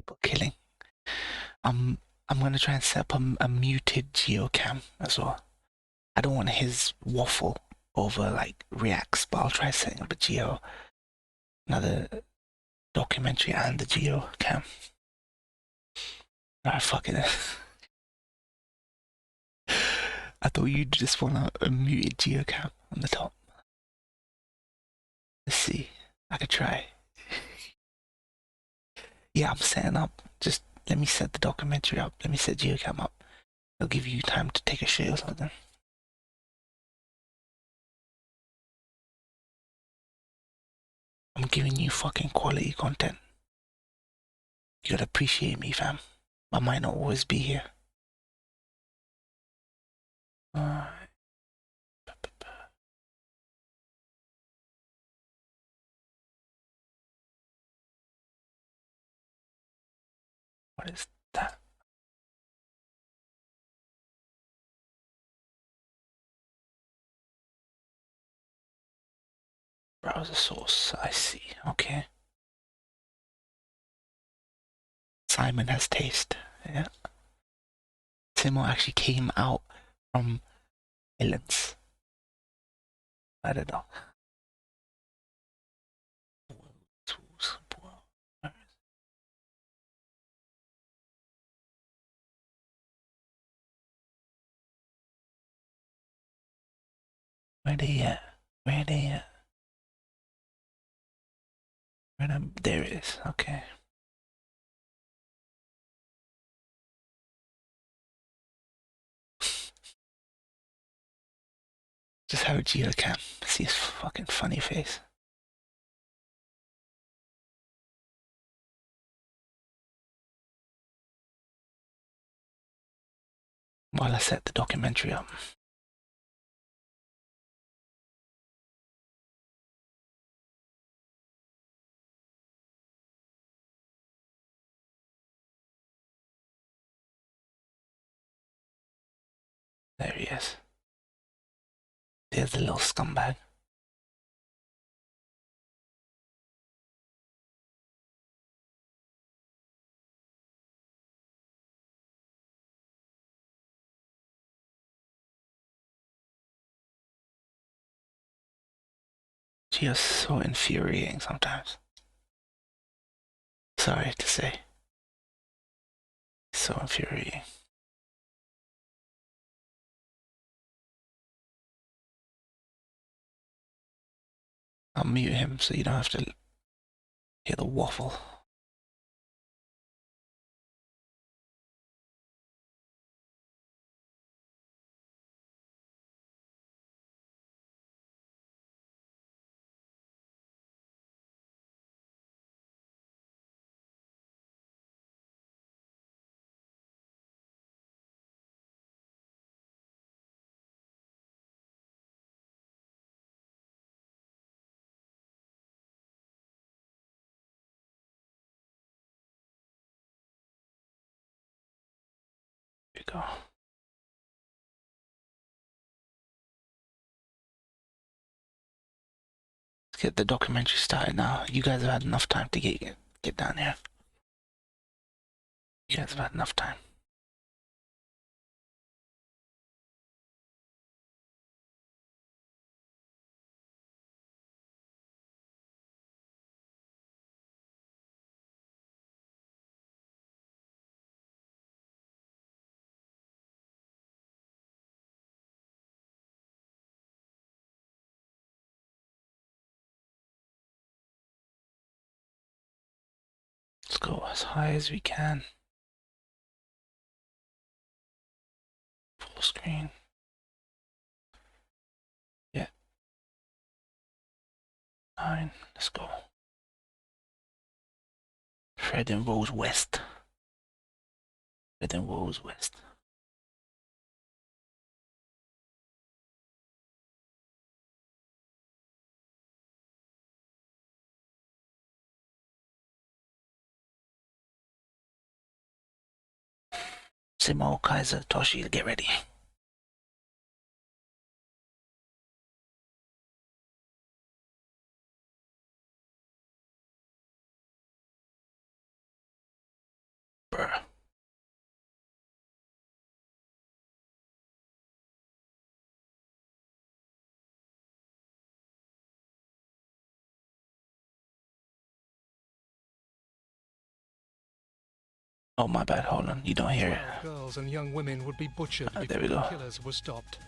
people killing. I'm I'm gonna try and set up a muted geocam as well. I don't want his waffle over like reacts, but I'll try setting up a another documentary and the geocam. Alright, fuck it. I thought you'd just want a muted geocam on the top. Let's see. I could try. Yeah, I'm setting up. Just let me set the documentary up. Let me set geocam up. It'll give you time to take a shit or something. I'm giving you fucking quality content. You gotta appreciate me, fam. I might not always be here. Alright. What is that? Browser source, I see. Okay. Simon has taste. Yeah. Simo actually came out from Islands. I don't know. Where they at? Where they at? There it is. Okay. Just have a geocam. See his fucking funny face. While I set the documentary up. There he is. There's the little scumbag. Just so infuriating sometimes. Sorry to say. So infuriating. I'll mute him so you don't have to hear the waffle. Here we go. Let's get the documentary started now. You guys have had enough time to get down here. You guys have had enough time. Let's go as high as we can. Full screen. Yeah. 9. Let's go. Fred and Rose West. Fred and Rose West. Simo, Kaiser, Toshi, get ready. Oh, my bad. Hold on. You don't hear it. Girls and young women would be butchered There before we go. the killers were stopped.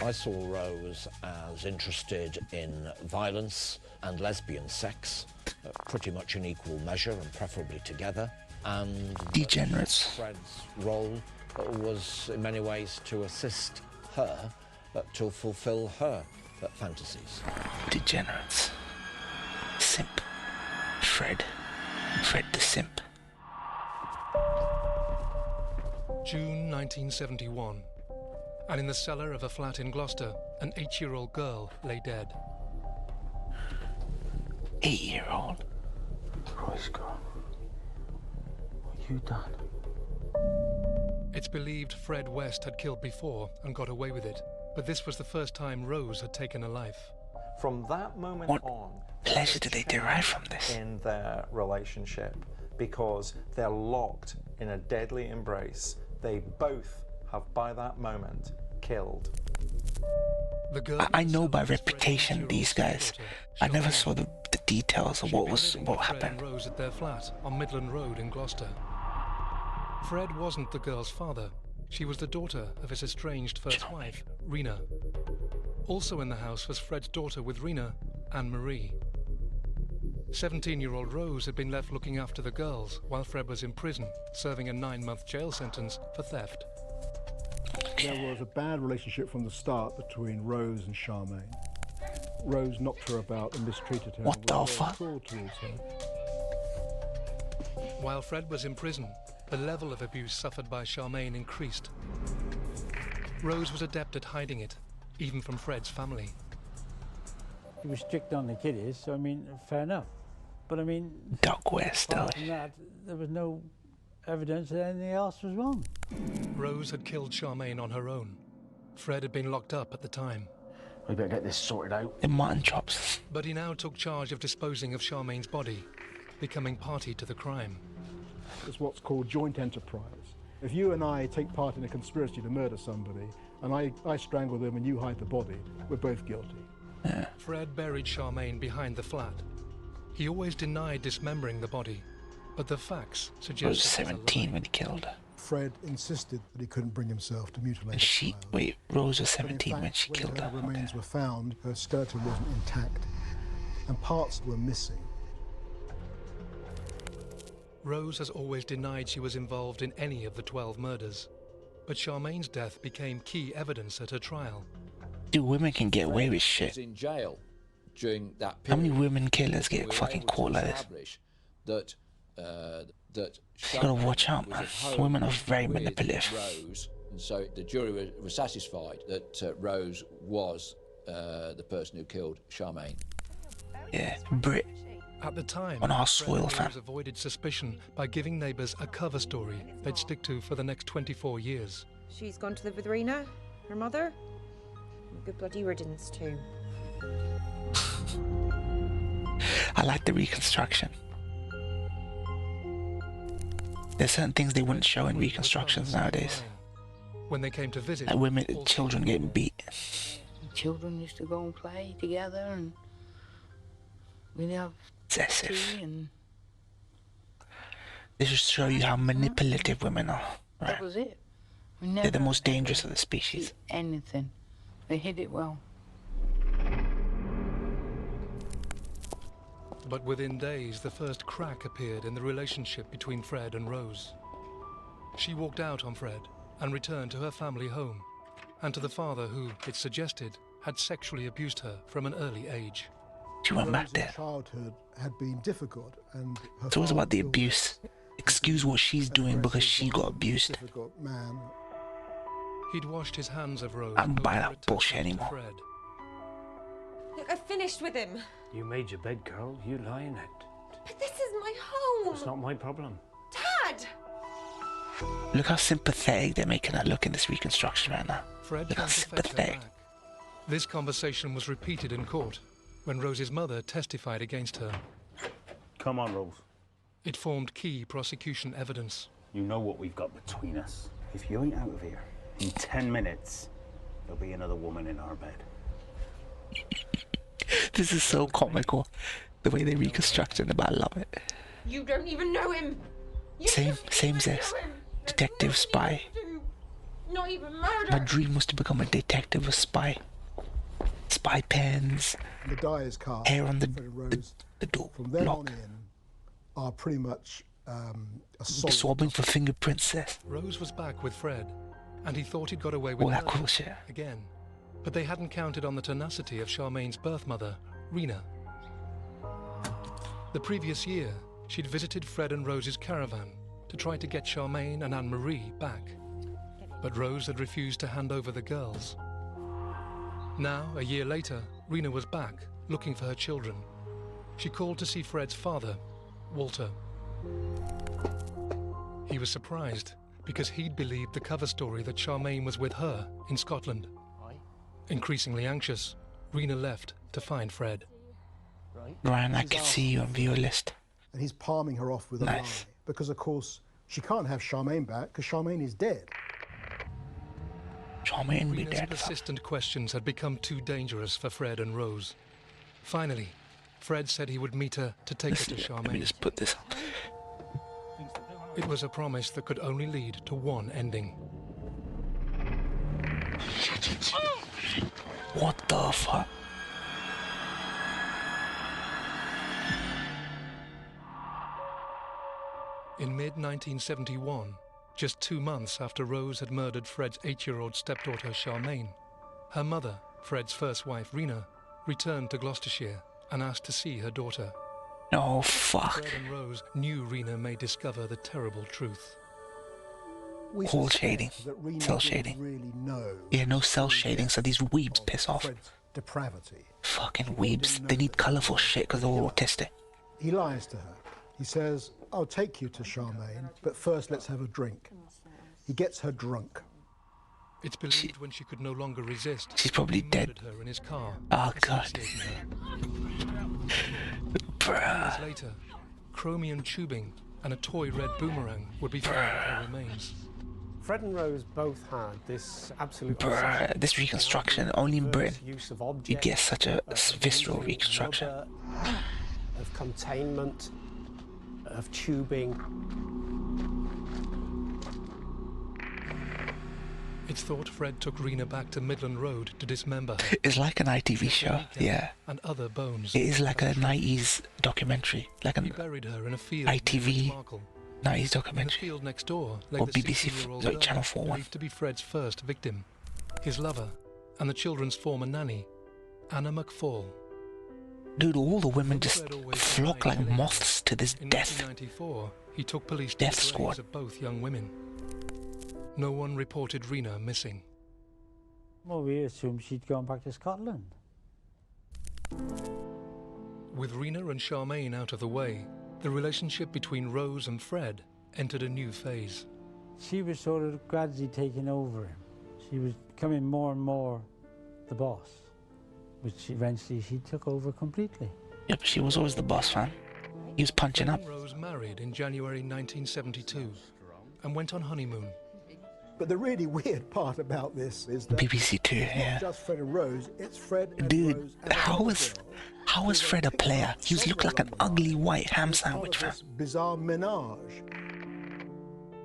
I saw Rose as interested in violence and lesbian sex, pretty much in equal measure and preferably together. And Degenerates. Fred's role was in many ways to assist her to fulfill her fantasies. Degenerates. Simp. Fred the simp. June 1971. And in the cellar of a flat in Gloucester, an 8-year-old girl lay dead. 8-year-old? Roy's gone. What you done? It's believed Fred West had killed before and got away with it, but this was the first time Rose had taken a life. From that moment What on, pleasure do they derive from this? in their relationship, because they're locked in a deadly embrace. They both have, by that moment, killed. The girl I know by reputation these guys. I never saw the details of what happened. Fred and Rose at their flat on Midland Road in Gloucester. Fred wasn't the girl's father. She was the daughter of his estranged first wife, Rena. Also in the house was Fred's daughter with Rena, Anne-Marie. 17-year-old Rose had been left looking after the girls while Fred was in prison, serving a 9-month jail sentence for theft. There was a bad relationship from the start between Rose and Charmaine. Rose knocked her about and mistreated her. What the fuck? Cruel towards her. While Fred was in prison, the level of abuse suffered by Charmaine increased. Rose was adept at hiding it, even from Fred's family. He was strict on the kiddies, so I mean, fair enough. But I mean, Duck West, though. apart from that, there was no evidence that anything else was wrong. Rose had killed Charmaine on her own. Fred had been locked up at the time. We better get this sorted out. The mutton chops. But he now took charge of disposing of Charmaine's body, becoming party to the crime. It's what's called joint enterprise. If you and I take part in a conspiracy to murder somebody, and I strangle them and you hide the body, we're both guilty. Yeah. Fred buried Charmaine behind the flat. He always denied dismembering the body, but the facts Rose suggest was it was a 17 lie. when he killed her. Fred insisted that he couldn't bring himself to mutilate And the she, child. wait, Rose was But in 17 when fact, she killed her her. remains Okay. were found, her skeleton wasn't intact, and parts were missing. Rose has always denied she was involved in any of the 12 murders, but Charmaine's death became key evidence at her trial. Dude, women can get away with was shit. in jail during that How period. many women killers We get were fucking able to caught like this? establish that that You gotta watch out, was man. at home Women are very with manipulative. Rose, and so the jury was satisfied that Rose was the person who killed Charmaine. Yeah, Brit. At the time, On our Fred soil, and fam. Rose avoided suspicion by giving neighbours a cover story they'd stick to for the next 24 years. She's gone to live with Rena, her mother. Good bloody riddance too. I like the reconstruction. There's certain things they wouldn't show in reconstructions nowadays. When they came to visit, Like women, all children getting beat. Children used to go and play together, and we'd have Excessive. tea, and This just show you how manipulative women are. that Right? was it. We They're the never most dangerous ever of the species. did anything. They hid it well. But within days, the first crack appeared in the relationship between Fred and Rose. She walked out on Fred and returned to her family home, and to the father who, it suggested, had sexually abused her from an early age. She went back Rose's there. childhood had been difficult, and her It's always father about the felt abuse. Excuse what she's doing because she got abused. difficult man. He'd washed his hands of Rose. I don't buy over that it bullshit to anymore. Fred. Look, I finished with him. You made your bed, girl. You lie in it. But this is my home. It's not my problem. Dad! Look how sympathetic they're making her look in this reconstruction right now. Fred Look how came to fetch her sympathetic. back. This conversation was repeated in court when Rose's mother testified against her. Come on, Rose. It formed key prosecution evidence. You know what we've got between us. If you ain't out of here in 10 minutes, there'll be another woman in our bed. This is so comical. The way they reconstructed it, but I love it. You don't even know him. Same as this. Detective, spy. Not even murder. My dream was to become a detective or spy. Spy pens. The die is cast. Hair on the door. From then Lock. on in are pretty much a solid. Swabbing for fingerprints, Seth. Rose was back with Fred, and he thought he'd got away with All that murder cool shit. again. But they hadn't counted on the tenacity of Charmaine's birth mother, Rena. The previous year, she'd visited Fred and Rose's caravan to try to get Charmaine and Anne-Marie back. But Rose had refused to hand over the girls. Now, a year later, Rena was back, looking for her children. She called to see Fred's father, Walter. He was surprised, because he'd believed the cover story that Charmaine was with her in Scotland. Increasingly anxious, Rena left to find Fred. Ryan, I can see you on viewer list. And he's palming her off with a lie. Because, of course, she can't have Charmaine back because Charmaine is dead. Charmaine be Rena's dead. persistent questions had become too dangerous for Fred and Rose. Finally, Fred said he would meet her to take her to Charmaine. Let me just put this on. It was a promise that could only lead to one ending. What the fuck? In mid-1971, just 2 months after Rose had murdered Fred's 8-year-old stepdaughter Charmaine, her mother, Fred's first wife Rena, returned to Gloucestershire and asked to see her daughter. No, fuck. Fred and Rose knew Rena may discover the terrible truth. Call shading. Cell shading. Yeah, no cell shading, so these weebs piss off. Depravity. Fucking weebs. They need colourful shit because they're all autistic. He lies to her. He says, I'll take you to Charmaine, but first let's have a drink. He gets her drunk. It's believed when she could no longer resist, she's probably he dead. murdered her in his car. Oh, God. Years later, chromium tubing and a toy red boomerang would be found with her remains. Fred and Rose both had this absolute Bruh, this reconstruction, only in Britain, you get such a visceral reconstruction. Of containment, of tubing. It's thought Fred took Rena back to Midland Road to dismember her. It's like an ITV show, yeah. And other bones. It is like a 90s documentary, like an He buried her in a field ITV 90s in the documentary. field next door lay Or the BBC, 16-year-old like girl Channel 4 one. believed to be Fred's first victim, his lover, and the children's former nanny, Anna McFall. Dude, all the women just flock like moths to this In death 1994, he took police to death the squad. graves of both young women. No one reported Rena missing. Well, we assumed she'd gone back to Scotland. With Rena and Charmaine out of the way, the relationship between Rose and Fred entered a new phase. She was sort of gradually taking over him. She was becoming more and more the boss, which eventually she took over completely. Yep, she was always the boss, fam. He was punching Fred up. and Rose married in January 1972 and went on honeymoon. But the really weird part about this is that BBC Two, it's yeah. not just Fred and Rose, it's Fred and Dude, Rose and how was Fred a player? He was looked like an ugly white ham sandwich, fam. Bizarre menage.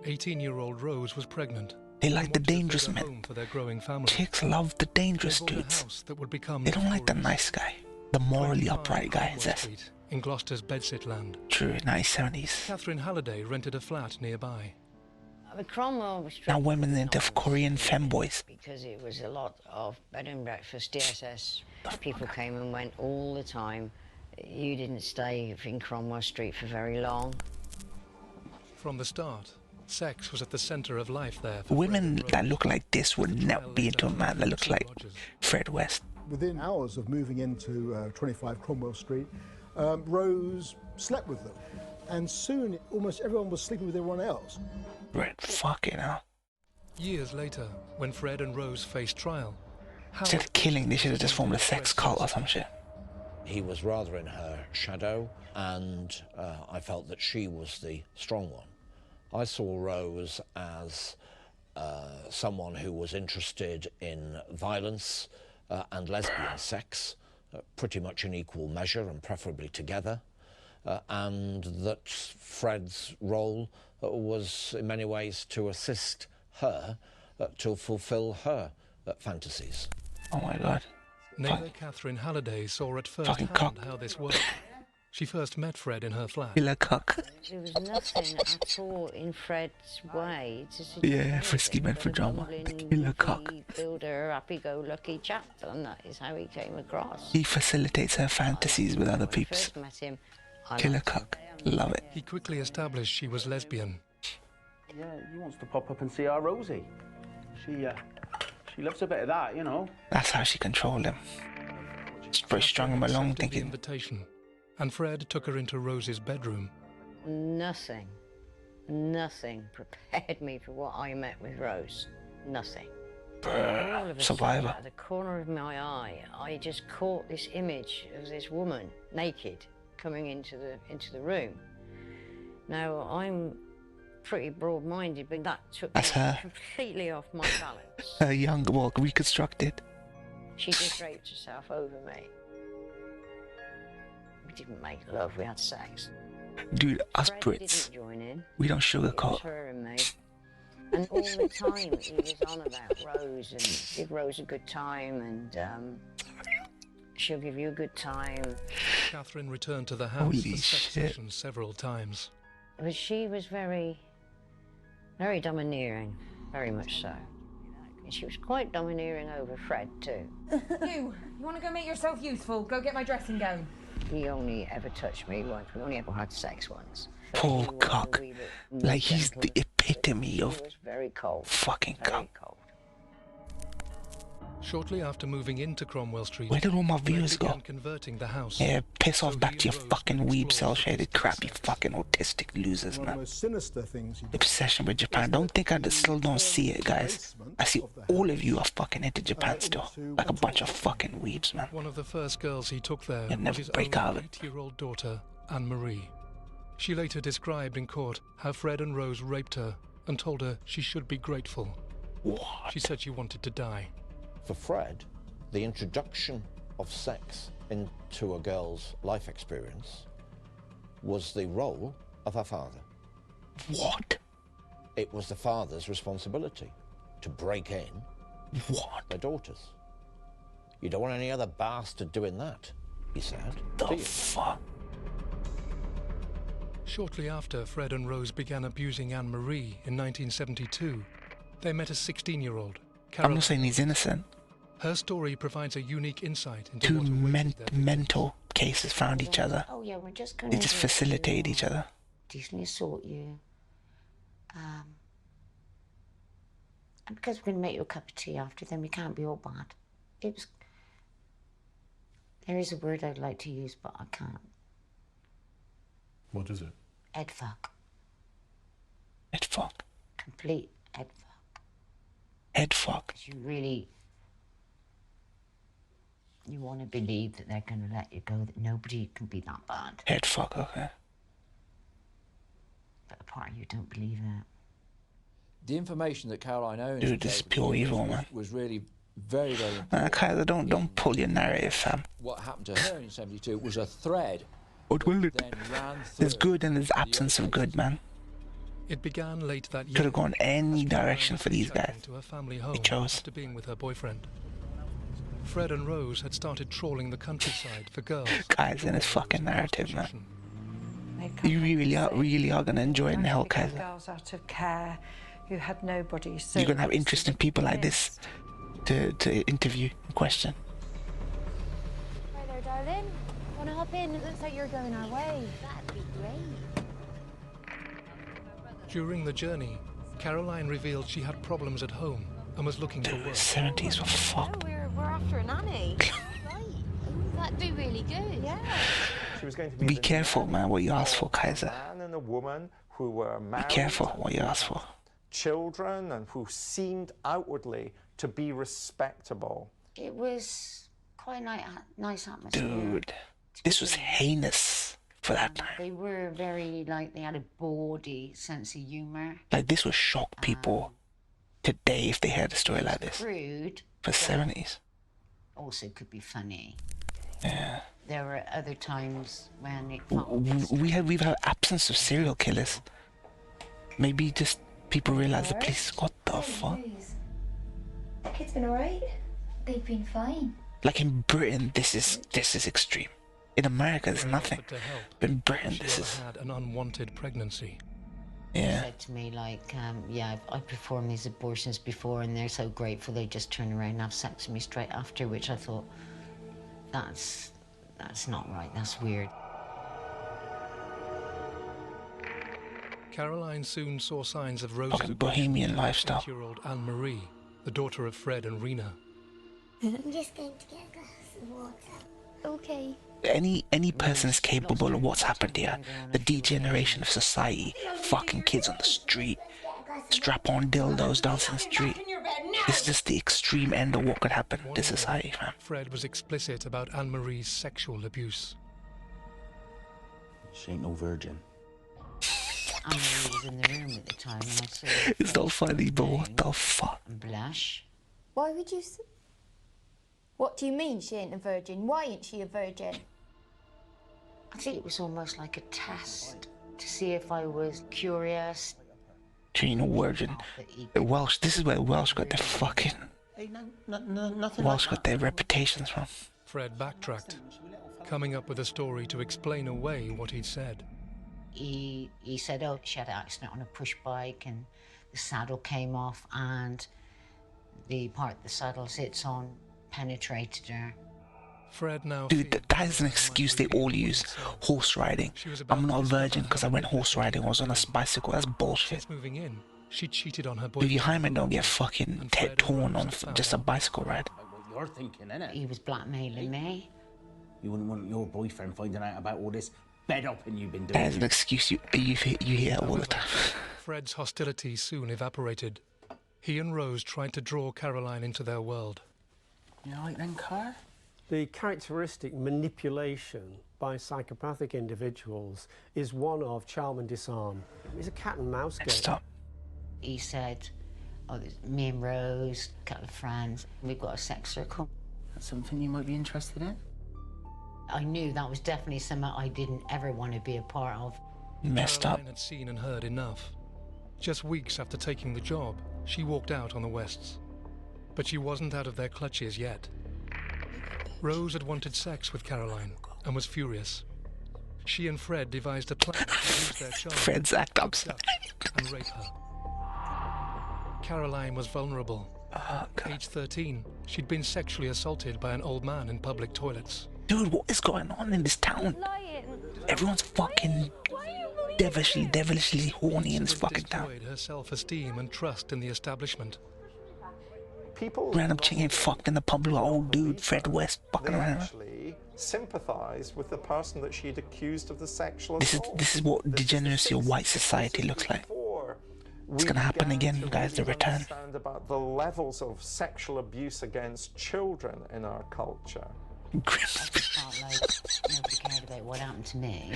18-year-old Rose was pregnant. They like the and wanted to dangerous figure a men. home for their growing family. Chicks love the dangerous They built a dudes. house that would become They don't like the notorious. nice guy, the morally 25 upright guy, Cromwell Zeth. Street in Gloucester's Bedsit land. True, 1970s. Catherine Halliday rented a flat nearby. The Cromwell was Now women into Korean femboys. because it was a lot of bed and breakfast, DSS. People came and went all the time. You didn't stay in Cromwell Street for very long. From the start, sex was at the centre of life there. For Women Fred and that Rose. look like this would never be into a man that looks like Fred West. Within hours of moving into 25 Cromwell Street, Rose slept with them. And soon, almost everyone was sleeping with everyone else. Red fucking hell. Years later, when Fred and Rose faced trial, Instead of killing, they should have just formed a sex cult or some shit. He was rather in her shadow, and I felt that she was the strong one. I saw Rose as someone who was interested in violence and lesbian sex, pretty much in equal measure and preferably together. and that Fred's role was in many ways to assist her to fulfill her fantasies. Oh my God. Neither Catherine Halliday saw at first hand how this worked. She first met Fred in her flat. Killer cock. There was nothing at all in Fred's way to suggest Yeah, frisky man for drama. The killer cock. Builder, happy-go-lucky chap, and that is how he came across. He facilitates her fantasies with other peeps. First met him, Killer cock. Love it. He quickly established she was lesbian. Yeah, he wants to pop up and see our Rosie. She loves a bit of that, you know. That's how she controlled him. She pretty strung him along, Accepted the thinking. invitation, and Fred took her into Rosie's bedroom. Nothing prepared me for what I met with Rose. Nothing. All of a Survivor. sudden, out of the corner of my eye, I just caught this image of this woman, naked, coming into the room. Now, I'm pretty broad-minded, but that took me That's her. completely off my balance. Her young walk reconstructed. She just draped herself over me. We didn't make love, we had sex. Dude, us Fred Brits, didn't join in. we don't It was sugarcoat. her and me. And all the time he was on about Rose and give Rose a good time and she'll give you a good time. Catherine returned to the house Holy for sex shit. sessions several times. But she was very, very domineering, very much so. And she was quite domineering over Fred too. You want to go make yourself useful? Go get my dressing gown. He only ever touched me once. We only ever had sex once. But Poor he was a cock. wee bit Like, he's gentleman. the epitome He of was very cold. fucking Very cock. cold. Shortly after moving into Cromwell Street, Where did all my Fred viewers began go? converting the house. Yeah, piss off So back he to your and Rose fucking would weeb explore cell-shaded sophisticated crap, you sex. fucking autistic losers, One of the man. most sinister things you do. Obsession with Japan. Don't think I still don't see it, guys. I see all of you are fucking into Japan still. Like a bunch of fucking weebs, man. One of the first girls he took there You'll was never his break own out of it. 8-year-old daughter, Anne-Marie. She later described in court how Fred and Rose raped her and told her she should be grateful. What? She said she wanted to die. For Fred, the introduction of sex into a girl's life experience was the role of her father. What? It was the father's responsibility to break in What their daughters. You don't want any other bastard doing that, he said. the do you? fuck? Shortly after Fred and Rose began abusing Anne-Marie in 1972, they met a 16-year-old, I'm Carol. not saying he's innocent. Her story provides a unique insight into Two what awaited their mental cases found each other. Oh yeah, we're just going They just facilitated each other. decently assault you. And because we're going to make you a cup of tea after, then we can't be all bad. It was... There is a word I'd like to use, but I can't. What is it? Ed fuck. Head fuck. Complete ed fuck. Head fuck. 'Cause you really... You want to believe that they're going to let you go, that nobody can be that bad. Head fuck, okay. But a part of you don't believe it. The information that Caroline Owens Dude, this is gave pure evil, was, man. was really very, very important. Kaiser, don't pull your narrative, fam. What happened to her in 72 was a thread What will it? then ran through. There's good and there's absence of good, man. It began late that year. Could have gone any as Caroline direction was for these returning guys. to her family home chose. after being with her boyfriend. Fred and Rose had started trawling the countryside for girls. Kaiser and his fucking narrative, man. Prostitution. You really are gonna enjoy it in hell, Kaiser. Girls out of care who had nobody. So You're gonna have interesting people like this to interview and question. Hi there, darling. Want to hop in? It looks like you're going our way. That'd be great. During the journey, Caroline revealed she had problems at home and was looking for work. 70s were fucked. We're after a nanny. Right. Ooh, that'd be really good. Yeah. She was going to be Be the careful, nanny man, what you ask for, a Kaiser. man and a woman who were Be married, careful what you ask for. children, and who seemed outwardly to be respectable. It was quite a nice atmosphere. Dude, this was heinous for that time. They were very, like, they had a bawdy sense of humour. Like, this would shock people today if they heard a story like this. Crude. For 70s. Also could be funny. Yeah. There were other times when it We've had absence of serial killers. Maybe just people realize the police. What the fuck? The kids been alright? They've been fine. Like in Britain, this is extreme. In America, there's nothing. But in Britain, this is. Had an unwanted pregnancy. Yeah. He said to me, like, yeah, I've performed these abortions before, and they're so grateful they just turn around and have sex with me straight after, which I thought, that's not right. That's weird. Caroline soon saw signs of Rose's Fucking bohemian lifestyle. 8-year-old Anne-Marie, the daughter of Fred and Rena. I'm just going to get a glass of water. Okay. Any person is capable of what's happened here. The degeneration of society. Fucking kids on the street. Strap-on dildos dancing in the street. It's just the extreme end of what could happen to society, man. Fred was explicit about Anne-Marie's sexual abuse. She ain't no virgin. Anne-Marie was in the room at the time, and I saw her It's not funny, but what the fuck? and blush. Why would you... What do you mean she ain't a virgin? Why ain't she a virgin? I think it was almost like a test to see if I was curious. She ain't no virgin. The Welsh, this is where Welsh got their fucking... Welsh got their reputations from. Fred backtracked, coming up with a story to explain away what he'd said. He said, oh, she had an accident on a push bike and the saddle came off and the part the saddle sits on penetrated her. Fred now... Dude, that is an excuse they all use. Horse riding. I'm not a virgin because I went horse riding. I was on a bicycle. That's bullshit. Moving in, she cheated on her Dude, boyfriend. your hymen don't get fucking torn on just a bicycle ride. You're thinking, innit? He was blackmailing me. You wouldn't want your boyfriend finding out about all this bed-upping you've been doing. That is an excuse you hear all the time. Fred's hostility soon evaporated. He and Rose tried to draw Caroline into their world. You all right then, Car? The characteristic manipulation by psychopathic individuals is one of charm and disarm. It's a cat and mouse game. Stop. He said, oh, there's me and Rose, a couple of friends, we've got a sex circle. That's something you might be interested in? I knew that was definitely something I didn't ever want to be a part of. Messed up. Caroline had seen and heard enough. Just weeks after taking the job, she walked out on the Wests. But she wasn't out of their clutches yet. Rose had wanted sex with Caroline and was furious. She and Fred devised a plan to use their child, Fred's act up, and rape her. Caroline was vulnerable. Age 13, she'd been sexually assaulted by an old man in public toilets. Dude, what is going on in this town? Everyone's fucking devilishly horny in this fucking town. Destroyed her self-esteem and trust in the establishment. Random chick ain't fucked in the pub with an old dude, Fred West, fucking around. Actually sympathised with the person that she'd accused of the sexual assault. This is what degeneracy of white society looks like. It's gonna happen again, guys, the return. Understand about the levels of sexual abuse against children in our culture. I just felt like nobody cared about what happened to me.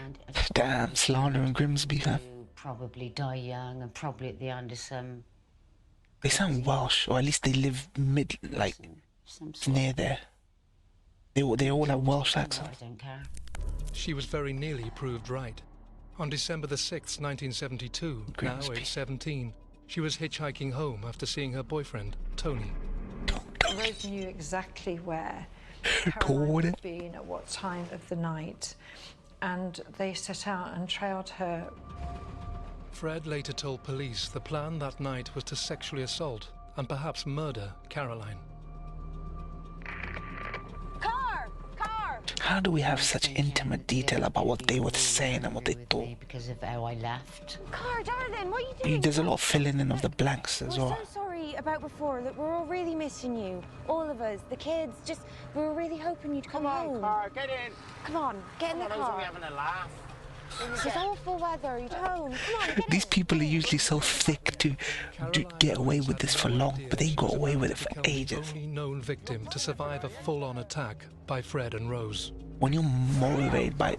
And Damn, slander and Grimsby, huh? probably die young and probably at the end of some... They sound Welsh, or at least they live near there. They all have Welsh accents. I don't care. She was very nearly proved right. On December the 6th, 1972, now age 17, she was hitchhiking home after seeing her boyfriend, Tony. Rose knew exactly where Caroline had been at what time of the night, and they set out and trailed her. Fred later told police the plan that night was to sexually assault and perhaps murder Caroline. How do we have such intimate detail about what they were saying and what they thought? Because of how I left. Car, darling, what are you doing? There's a lot of filling in of the blanks as well. We're so sorry about before. That we're all really missing you. All of us, the kids. Just we were really hoping you'd come home. Come on, Car, get in. Come on, get in the car. We're having a laugh. It's awful weather. You're home. Come on, get in. These people are usually so thick to get away with this for long, but they got away with it for ages. The only known victim to survive a full-on attack by Fred and Rose. When you're motivated by...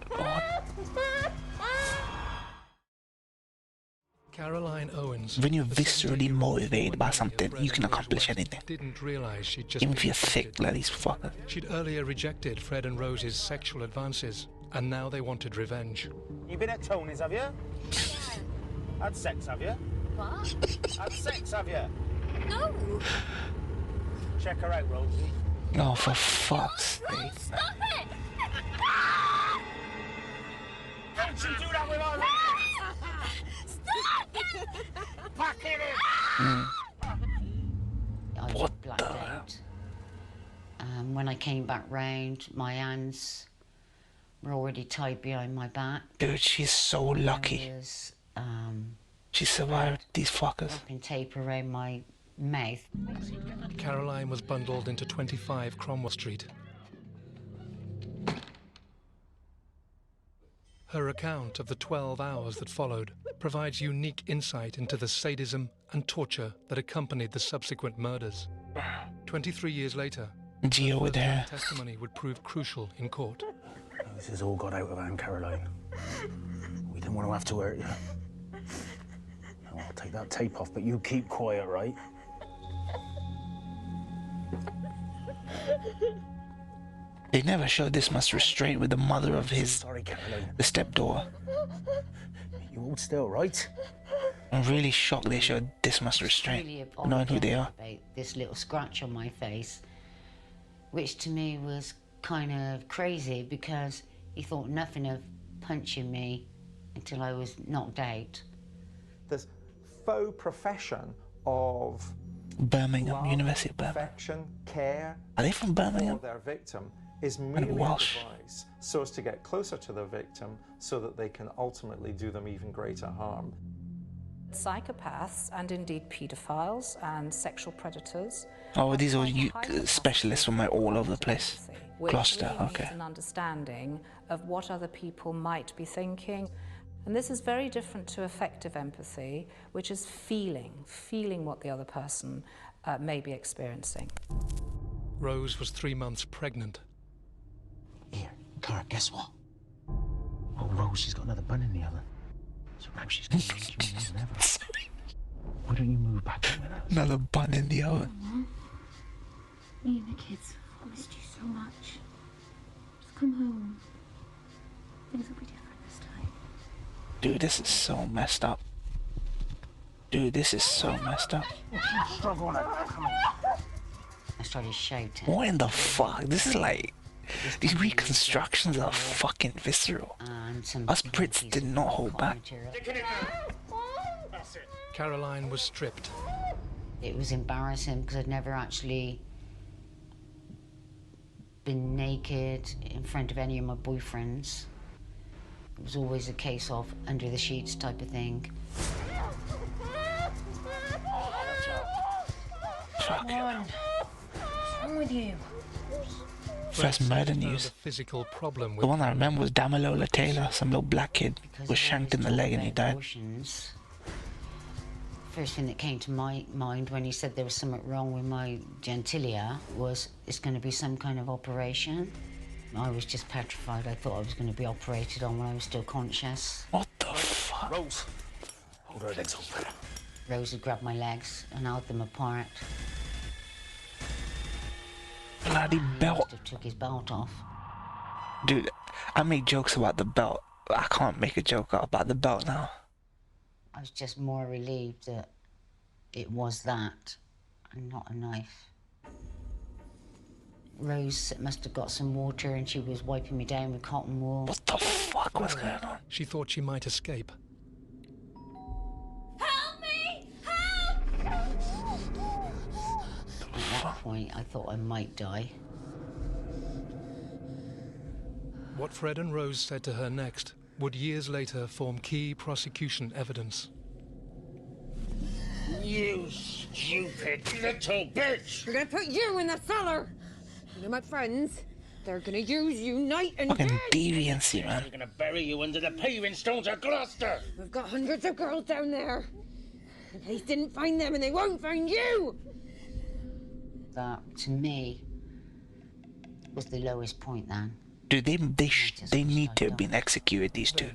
Caroline Owens, when you're viscerally motivated by something, you can accomplish anything. Didn't realize she'd just Even been if you're assaulted. thick like these fuckers. She'd earlier rejected Fred and Rose's sexual advances, and now they wanted revenge. You been at Tony's, have you? Had sex, have you? What? Had sex, have you? No. Check her out, Rosie. Oh, for fuck's sake. Rose, stop it! Don't you do that with our Stop it! Pack it in! I was blacked out. When I came back round, my hands were already tied behind my back. Dude, she's so lucky. She survived these fuckers. Wrapping tape around my mouth. Caroline was bundled into 25 Cromwell Street. Her account of the 12 hours that followed provides unique insight into the sadism and torture that accompanied the subsequent murders. 23 years later, Geo with her testimony would prove crucial in court. This has all got out of hand, Caroline. We didn't want to have to hurt you. Now, I'll take that tape off, but you keep quiet, right? They never showed this much restraint with the mother of his, Sorry, Caroline. the stepdaughter. You hold still, right? I'm really shocked they showed this much restraint, Really knowing who they are. about this little scratch on my face, which to me was kind of crazy because he thought nothing of punching me until I was knocked out. This faux profession of Birmingham, love, University of Birmingham. affection, care Are they from Birmingham? for their victim is merely a Welsh. device so as to get closer to their victim so that they can ultimately do them even greater harm. Psychopaths and indeed paedophiles and sexual predators. Oh, these are you specialists from like all over the place. Which Gloucester, really okay. needs an understanding of what other people might be thinking. And this is very different to effective empathy, which is feeling what the other person may be experiencing. Rose was 3 months pregnant. Here, Cara, guess what? Oh, Rose, she's got another bun in the oven. So now she's going to make you more than ever. Why don't you move back in with us? Another bun in the oven. Me and the kids have missed you so much. Just come home. Things will be different this time. Dude, this is so messed up. Dude, this is so messed up. I started shouting. What in the fuck? This is like... These reconstructions are fucking visceral. Us Brits did not hold back. Caroline was stripped. It was embarrassing because I'd never actually been naked in front of any of my boyfriends. It was always a case of under the sheets type of thing. Fuck. What's wrong with you? First murder news. Physical problem The one I remember was Damilola Taylor, some little black kid, was shanked in the leg and he died. Abortions. First thing that came to my mind when he said there was something wrong with my genitalia was it's going to be some kind of operation. I was just petrified. I thought I was going to be operated on when I was still conscious. What the fuck? Rose, hold her legs open. Rose had grabbed my legs and held them apart. Bloody belt. He took his belt off. Dude, I make jokes about the belt. I can't make a joke about the belt now. I was just more relieved that it was that and not a knife. Rose must have got some water and she was wiping me down with cotton wool. What the fuck was going on? She thought she might escape. Help me! Help! At that point, I thought I might die. What Fred and Rose said to her next would years later form key prosecution evidence. You stupid little bitch! We're gonna put you in the cellar! You know my friends? They're gonna use you night and Fucking day! deviancy, man. They're gonna bury you under the paving stones of Gloucester! We've got hundreds of girls down there. The police didn't find them and they won't find you! That, to me, was the lowest point then. Dude, they need to have been executed, these two.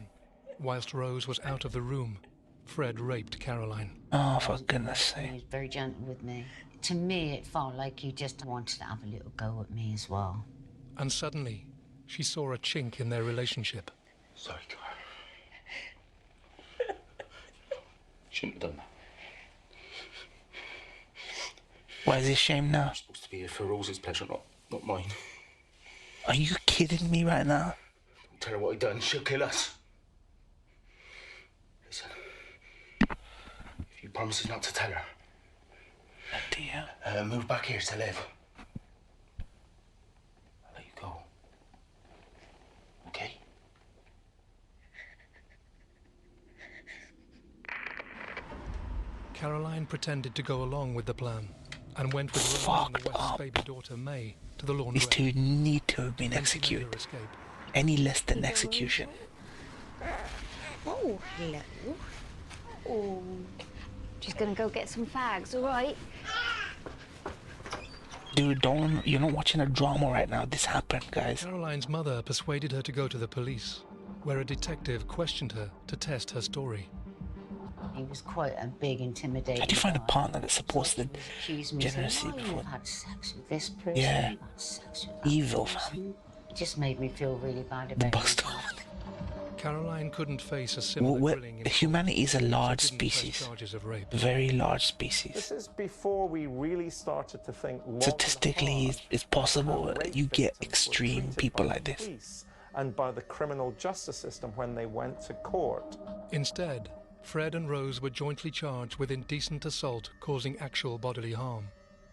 Whilst Rose was out of the room, Fred raped Caroline. Oh, for goodness sake. He was very gentle with me. To me, it felt like he just wanted to have a little go at me as well. And suddenly, she saw a chink in their relationship. Sorry, Cara. Shouldn't have done that. Why is he ashamed now? I'm supposed to be here for Rose's pleasure, not mine. Are you kidding me right now? Don't tell her what he done, she'll kill us. Listen, if you promise not to tell her, oh dear. Move back here to live. I'll let you go. Okay? Caroline pretended to go along with the plan and went with Rorouni and the West's baby daughter May to the laundrette. These two need to have been executed. Any less than execution. Oh, hello. Oh, she's gonna go get some fags, all right? Dude, you're not watching a drama right now. This happened, guys. Caroline's mother persuaded her to go to the police, where a detective questioned her to test her story. He was quite a big, intimidating How do you find a guy. partner that supports the generosity before? You've had sex with this person. Yeah. You've had sex with that Evil, person. fam. It just made me feel really bad about myself. Caroline couldn't face a similar grilling. Humanity is a large so didn't press species. charges of rape. Very large species. This is before we really started to think long Statistically, and hard it's possible how that you rape get victims were extreme treated people by like the this. police and by the criminal justice system when they went to court. Instead, Fred and Rose were jointly charged with indecent assault causing actual bodily harm.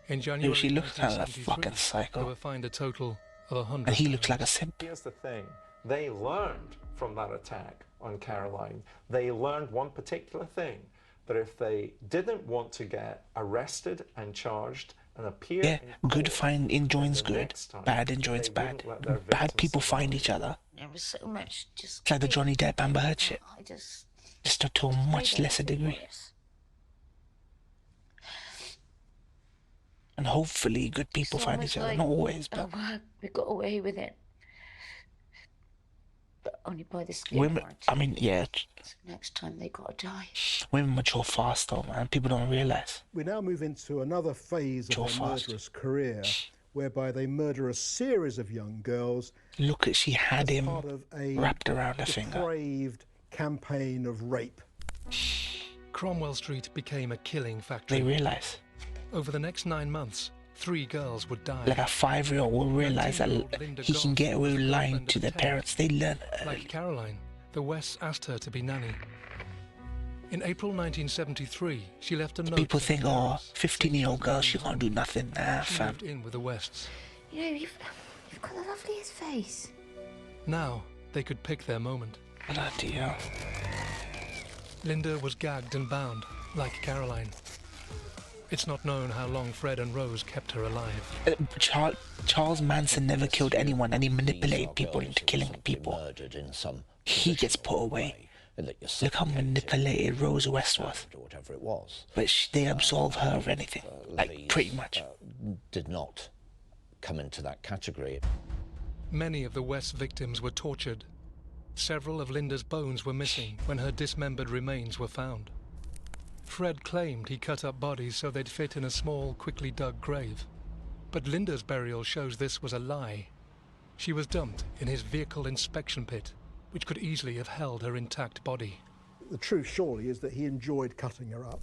In January She looks like a 1973, fucking psycho. they were fined a total of 100. And he looks like a simp. Here's the thing. They learned from that attack on Caroline. They learned one particular thing, that if they didn't want to get arrested and charged and appear Yeah, in good court, enjoins then the good, next time bad enjoins they bad. wouldn't let their Bad victims people survive. find each other. There was so much just... It's like the Johnny Depp Amber Heard shit. I just To a much lesser degree. And hopefully good people It's find almost each other. like, Not always, oh, but wow, we got away with it. But only by the skin women, of our I mean, yeah, teeth. Next time they gotta die. women mature fast though, man. People don't realise. We now move into another phase of Mature their fast. murderous career, whereby they murder a series of young girls. Look at, she had as him part of a wrapped around her finger. depraved campaign of rape. Cromwell Street became a killing factory. They realise. Over the next 9 months, 3 girls would die. Like a 5-year-old will realise that 19-year-old Linda he can Goff get away was with the lying girlfriend to of their 10. parents. They learn Like Caroline, the Wests asked her to be nanny. In April 1973, she left a note. People to her think, oh, parents 15-year-old girl, she can't do nothing. Nah, She fam. moved in with the Wests. You know, you've got the loveliest face. Now, they could pick their moment. Bloody hell. Linda was gagged and bound, like Caroline. It's not known how long Fred and Rose kept her alive. Charles Manson never killed anyone, and he manipulated people into killing people. Murdered in some He gets put away. and that you're Look how manipulated Rose West was. or whatever it was. But they absolve her of anything. Like, pretty much. Did not come into that category. Many of the West's victims were tortured. Several of Linda's bones were missing when her dismembered remains were found. Fred claimed he cut up bodies so they'd fit in a small, quickly dug grave. But Linda's burial shows this was a lie. She was dumped in his vehicle inspection pit, which could easily have held her intact body. The truth, surely, is that he enjoyed cutting her up.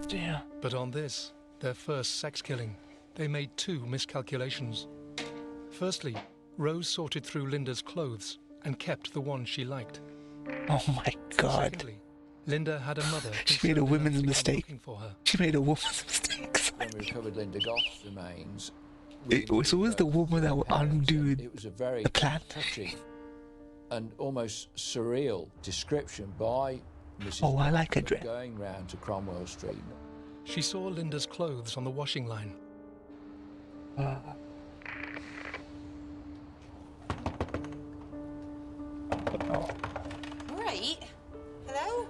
Yeah. But on this, their first sex killing, they made 2 miscalculations. Firstly, Rose sorted through Linda's clothes and kept the one she liked. Oh my God. Secondly, Linda had a mother. She made a woman's mistake. For her. She made a woman's mistake. When we recovered Linda Goff's remains, It was always the woman that would undo it was a very the plan. touching and almost surreal description by Mrs. Oh, I like her Goff dress. going round to Cromwell Street. She saw Linda's clothes on the washing line. Right. Hello?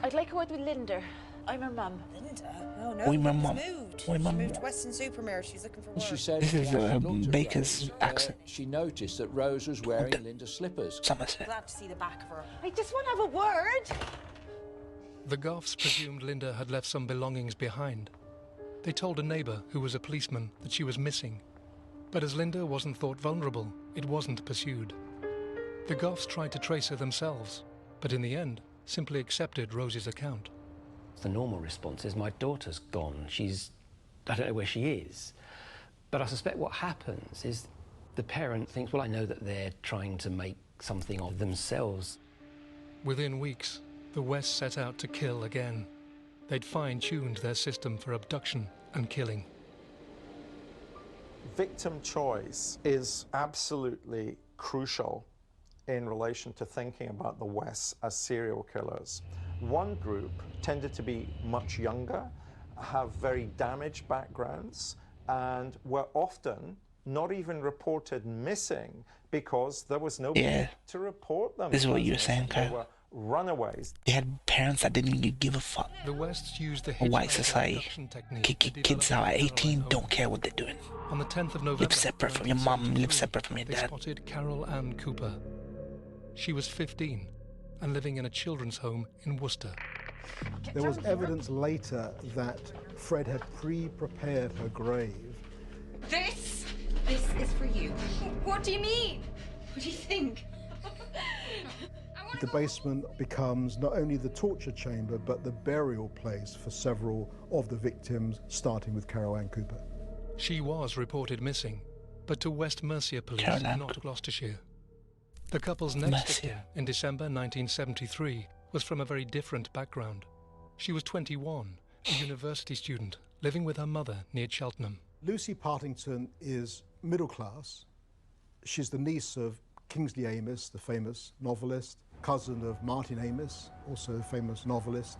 I'd like a word with Linda. I'm her mum. Linda? Oh, no. Oi, my she's mum. moved. Oi, She mum. moved to Western Supermare. She's looking for work. She said This is when she looked at Baker's Rose, accent. she noticed that Rose was wearing Linda's slippers. Somerset. Glad to see the back of her. I just want to have a word. The Goffs presumed Linda had left some belongings behind. They told a neighbour, who was a policeman, that she was missing. But as Linda wasn't thought vulnerable, it wasn't pursued. The Goffs tried to trace her themselves, but in the end, simply accepted Rose's account. The normal response is, my daughter's gone. I don't know where she is. But I suspect what happens is the parent thinks, well, I know that they're trying to make something of themselves. Within weeks, the West set out to kill again. They'd fine-tuned their system for abduction and killing. Victim choice is absolutely crucial in relation to thinking about the West as serial killers. One group tended to be much younger, have very damaged backgrounds, and were often not even reported missing because there was nobody to report them. This is what you were saying, They Kyle. were runaways. They had parents that didn't even give a fuck. The West used the A white society. Kick kids out at 18, don't care what they're doing. On the 10th of November, Live separate from your mum, live separate from your they dad. spotted Carol Ann Cooper. She was 15 and living in a children's home in Worcester. There was evidence later that Fred had pre-prepared her grave. This is for you. What do you mean? What do you think? The basement becomes not only the torture chamber, but the burial place for several of the victims, starting with Carol Ann Cooper. She was reported missing, but to West Mercia Police, not Gloucestershire. The couple's next victim in December 1973 was from a very different background. She was 21, a university student, living with her mother near Cheltenham. Lucy Partington is middle class. She's the niece of Kingsley Amis, the famous novelist, cousin of Martin Amis, also a famous novelist.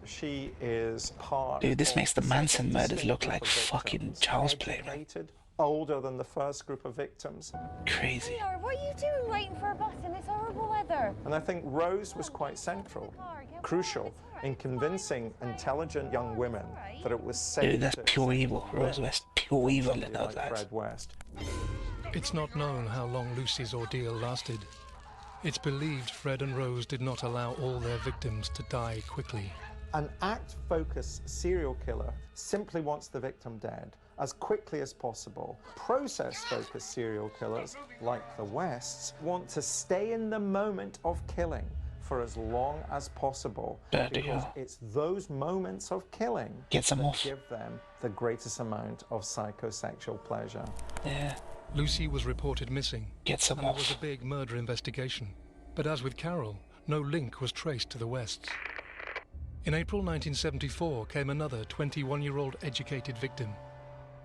She is part Dude, this of makes the Manson murders look group like of fucking victims, child's play, man. educated, older than the first group of victims. Crazy. What are you doing waiting for a bus in this horrible weather? And I think Rose was quite central, crucial, in convincing intelligent young women that it was safe. Dude, that's to pure evil. Rose live West, pure evil in somebody those like eyes. Fred West. It's not known how long Lucy's ordeal lasted. It's believed Fred and Rose did not allow all their victims to die quickly. An act-focused serial killer simply wants the victim dead as quickly as possible. Process-focused serial killers, like the Wests, want to stay in the moment of killing for as long as possible, because it's those moments of killing Gets them that off. give them the greatest amount of psychosexual pleasure. Yeah. Lucy was reported missing. Gets them and there off. was a big murder investigation. But as with Carol, no link was traced to the Wests. In April 1974 came another 21-year-old educated victim.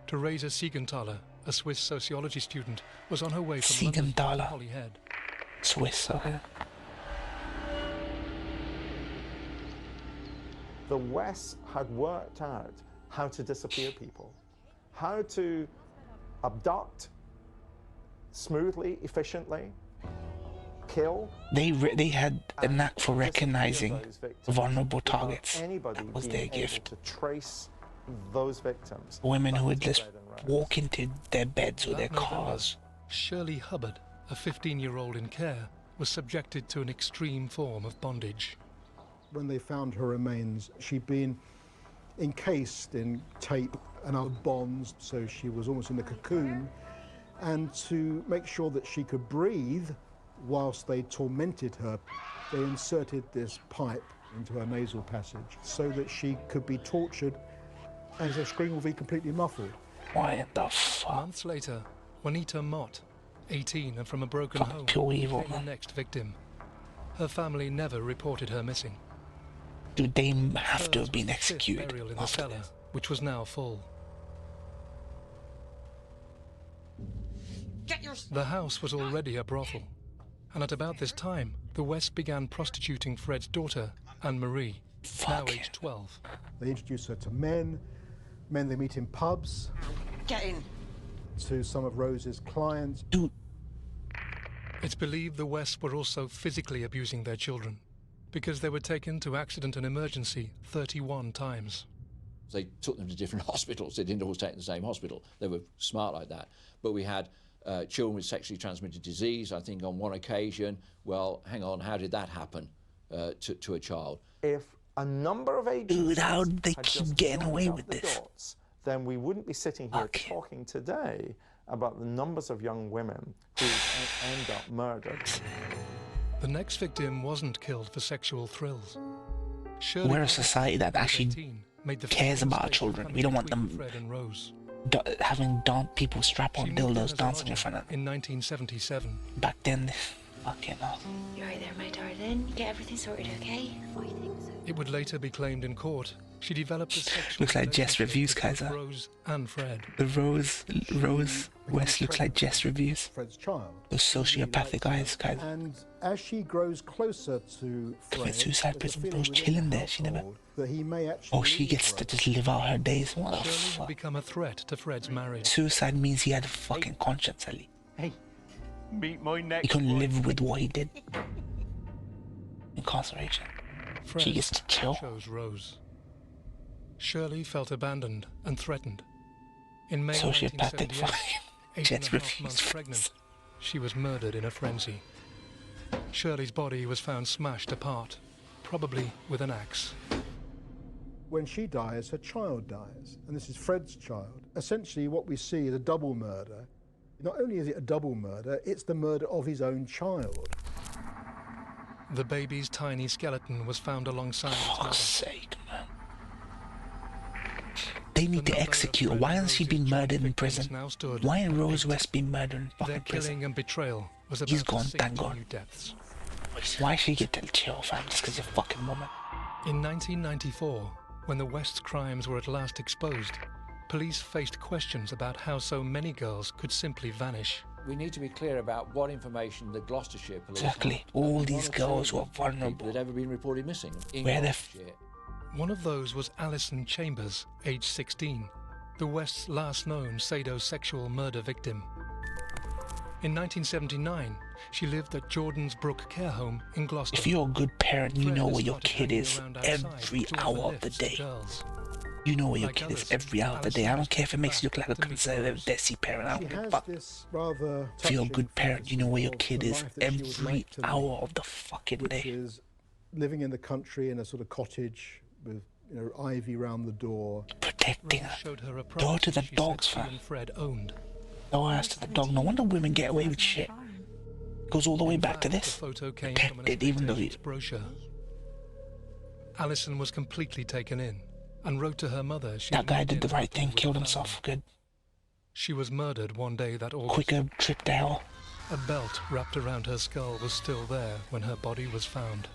Teresa Siegenthaler, a Swiss sociology student, was on her way from London to Siegenthaler. Holyhead. Swiss, okay. The West had worked out how to disappear people, how to abduct smoothly, efficiently, kill. They had a knack for recognizing vulnerable targets. Anybody That was being their able gift. to trace those victims. Women who would back to just Fred and Rose. walk into their beds or That their November, cars. Shirley Hubbard, a 15-year-old in care, was subjected to an extreme form of bondage. When they found her remains, she'd been encased in tape and other bonds, so she was almost in a cocoon. And to make sure that she could breathe whilst they tormented her, they inserted this pipe into her nasal passage so that she could be tortured and her scream would be completely muffled. Why the fuck? Months later, Juanita Mott, 18 and from a broken Fuck, home, pure evil, became the man. next victim. Her family never reported her missing. Dude, they have to Hers have been was the fifth executed burial in the after cellar, this. which was now full. The house was already a brothel, and at about this time, the West began prostituting Fred's daughter, Anne-Marie, now aged 12. They introduce her to men they meet in pubs. Get in. To some of Rose's clients. Dude. It's believed the West were also physically abusing their children, because they were taken to accident and emergency 31 times. They took them to different hospitals. They didn't always take them to the same hospital. They were smart like that. But we had children with sexually transmitted disease. I think on one occasion, well, hang on, how did that happen to a child? If a number of agencies Dude, how did they had keep just getting away joined up with the this? dots, then we wouldn't be sitting here talking today about the numbers of young women who end up murdered. The next victim wasn't killed for sexual thrills. We're a society that actually cares about our children. We don't want them Fred and Rose. having people strap on dildos dancing in front of them. In 1977. Back then, fucking hell. You're right there, my darling. You get everything sorted, okay? I think so. It would later be claimed in court she developed a sexual Looks like Jess Reviews, Kaiser. Rose and Fred. The Rose West looks like Jess Reviews. Fred's child. Those sociopathic eyes, Kaiser. And as she grows closer to Fred, Commit suicide prison, bro's chilling there. She never. That he may actually she gets to just live out her days. What the Shirley fuck? had become a threat to Fred's marriage. Suicide means he had a fucking conscience, Ali. Hey, meet my next He couldn't live with what he did. Incarceration. Fred She gets to chill. chose Rose. Shirley felt abandoned and threatened. In May Sociopathic 1978, fucking Jess 8.5 Reviews. months pregnant, she was murdered in a frenzy. Shirley's body was found smashed apart, probably with an axe. When she dies, her child dies, and this is Fred's child. Essentially, what we see is a double murder. Not only is it a double murder, it's the murder of his own child. The baby's tiny skeleton was found alongside its mother. Fuck's sake, man. They need to execute her. Why hasn't she been murdered in prison? Why ain't Rose West been murdered in Their fucking prison? killing and betrayal was about He's to gone, sink thank to God. new depths. Why she get to chill, fam? Just because you're a fucking woman. In 1994, when the West's crimes were at last exposed, police faced questions about how so many girls could simply vanish. We need to be clear about what information the Gloucestershire police Exactly. had. All Only these one or two girls were people vulnerable. had ever been reported missing in Where they're Gloucestershire. One of those was Alison Chambers, aged 16, the West's last known sadomasochistic murder victim. In 1979, she lived at Jordan's Brook Care Home in Gloucester. If you're a good parent, you Fred know had where your started kid hanging is around outside every to offer hour of the lifts to day. girls. You know where your Like kid is others, every hour of the day. I don't care if it makes you look like a to meet conservative, Rose. desi parent. I She don't give a has fuck. this rather If you're a touching good parent, you know where your fantasy kid of is the life that she would every like to hour live, of the fucking which day. is living in the country in a sort of cottage with, you know, ivy round the door. Protecting Rose her. showed her a Door property to the she dogs, said she fam. and Fred owned. No ass to the dog. No wonder women get away with shit. Goes all the way back to The this. photo came from an Protected, even though estate agent's brochure. Alison was completely taken in and wrote to her mother she that had guy moved did the in right thing, with killed her himself. Good. She was murdered one day that August. Quicker trip to hell. A belt wrapped around her skull was still there when her body was found.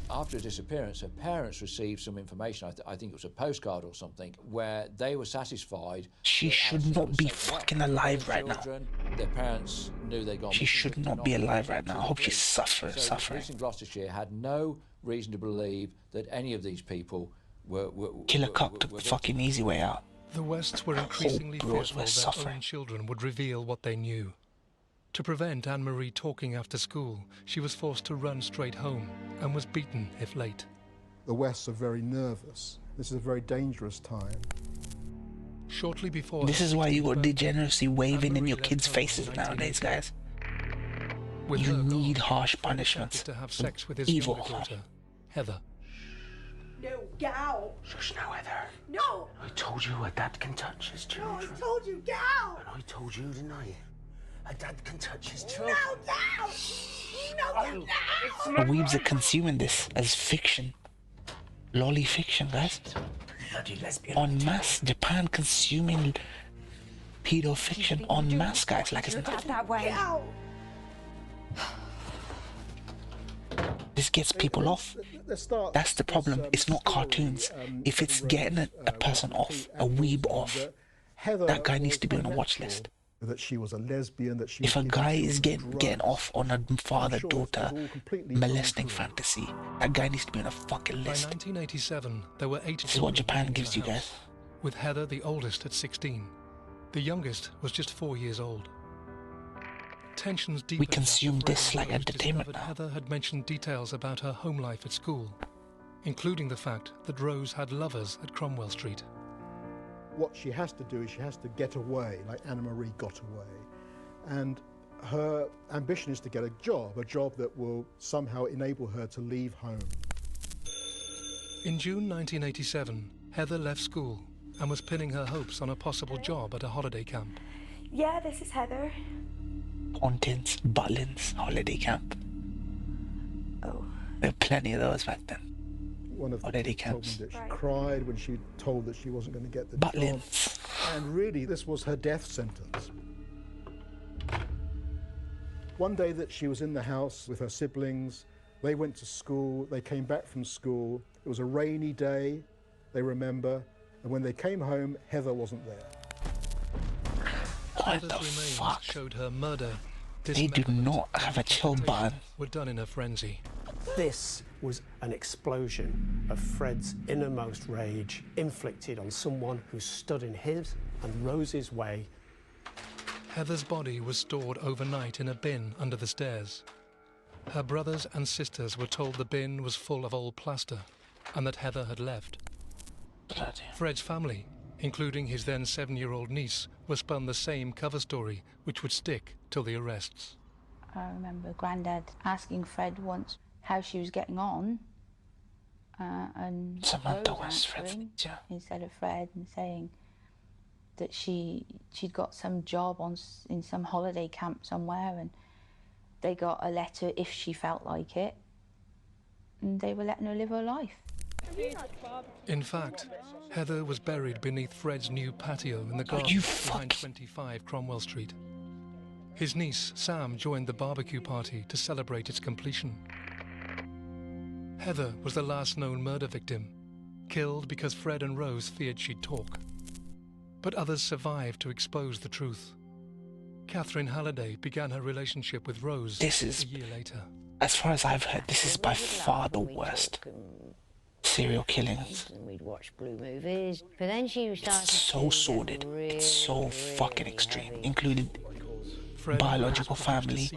After her disappearance, her parents received some information, I think it was a postcard or something, where they were satisfied. She that should Alison not was be safe. fucking alive right now. Children, their parents knew they'd gone She missing, should but not could be report alive it right to now. I the hope she's police. So suffering. the police in Gloucestershire had no reason to believe that any of these people were Killer Cup took the fucking easy way out. The Wests were increasingly bros fearful were their suffering. own children would reveal what they knew. To prevent Anne-Marie talking after school, she was forced to run straight home and was beaten if late. The Wests are very nervous. This is a very dangerous time. Shortly before This her is why you 16th got birthday, degeneracy waving in your Anne-Marie kids' left home faces in nowadays, 1988. guys. With You her gone, need harsh Fred punishments. attempted to have sex with his Evil. younger daughter, Heather. No, get out. Shush now, Heather. No. I told you a dad can touch his No, I children. told you, get out. And I told you, didn't I? A dad can touch his No, children. get out. No, get out. The weebs are consuming this as fiction. Lolly fiction, guys. Bloody lesbian. En masse. Japan consuming pedo fiction en masse, guys. Like it's nothing. That way. This gets people off. That's the problem. It's not cartoons. If it's getting a person off, a weeb off, that guy needs to be on a watch list. That she was a lesbian, that she If a was guy given is children getting drugs. off on a father-daughter all completely molesting untrue. fantasy, that guy needs to be on a fucking By list. 1987, there were 8 This is what children Japan in gives the you guys. house, with Heather the oldest at 16. The youngest was just 4 years old. Tensions deepened. consume after Fred this and like Rose entertainment discovered now. Heather had mentioned details about her home life at school, including the fact that Rose had lovers at Cromwell Street. What she has to do is she has to get away, like Anne-Marie got away. And Her ambition is to get a job that will somehow enable her to leave home. In June 1987, Heather left school and was pinning her hopes on a possible job at a holiday camp. Yeah, this is Heather. Pontins, Butlins, holiday camp. Oh. There were plenty of those back then. One of the holiday kids told camps. me that she cried when she told that she wasn't going to get the Butlins. job. And really, this was her death sentence. One day that she was in the house with her siblings, they went to school, they came back from school. It was a rainy day, they remember, and when they came home, Heather wasn't there. Heather's remains showed her murder. They do not have a chill button. Were done in a frenzy. This was an explosion of Fred's innermost rage inflicted on someone who stood in his and Rose's way. Heather's body was stored overnight in a bin under the stairs. Her brothers and sisters were told the bin was full of old plaster and that Heather had left. Fred's family, including his then 7-year-old niece, were spun the same cover story, which would stick till the arrests. I remember Grandad asking Fred once how she was getting on, and Samantha Rose was Fred's answering teacher. instead of Fred, and saying that she'd got some job in some holiday camp somewhere, and they got a letter if she felt like it, and they were letting her live her life. In fact, Heather was buried beneath Fred's new patio in the garden behind 25 Cromwell Street. His niece, Sam, joined the barbecue party to celebrate its completion. Heather was the last known murder victim, killed because Fred and Rose feared she'd talk. But others survived to expose the truth. Catherine Halliday began her relationship with Rose a year later. As far as I've heard, this is by far the worst serial killings. We'd watch blue movies, but then she started. It's so sordid. It's so fucking extreme. Included biological family,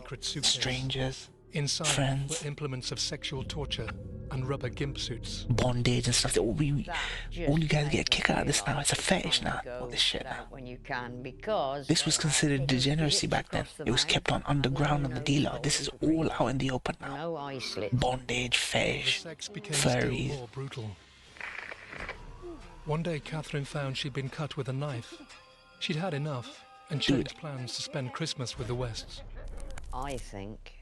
strangers, Inside friends, were implements of sexual torture and rubber gimp suits. bondage and stuff. All you guys get a kick out of this now. It's a fetish now. All this shit now. When you can, because This was considered degeneracy back then. It was kept on underground on the dealer. This is all out in the open now. no eye slit. Bondage, fetish, Sex became still furries. more brutal. One day, Catherine found she'd been cut with a knife. She'd had enough and changed plans to spend Christmas with the Wests. I think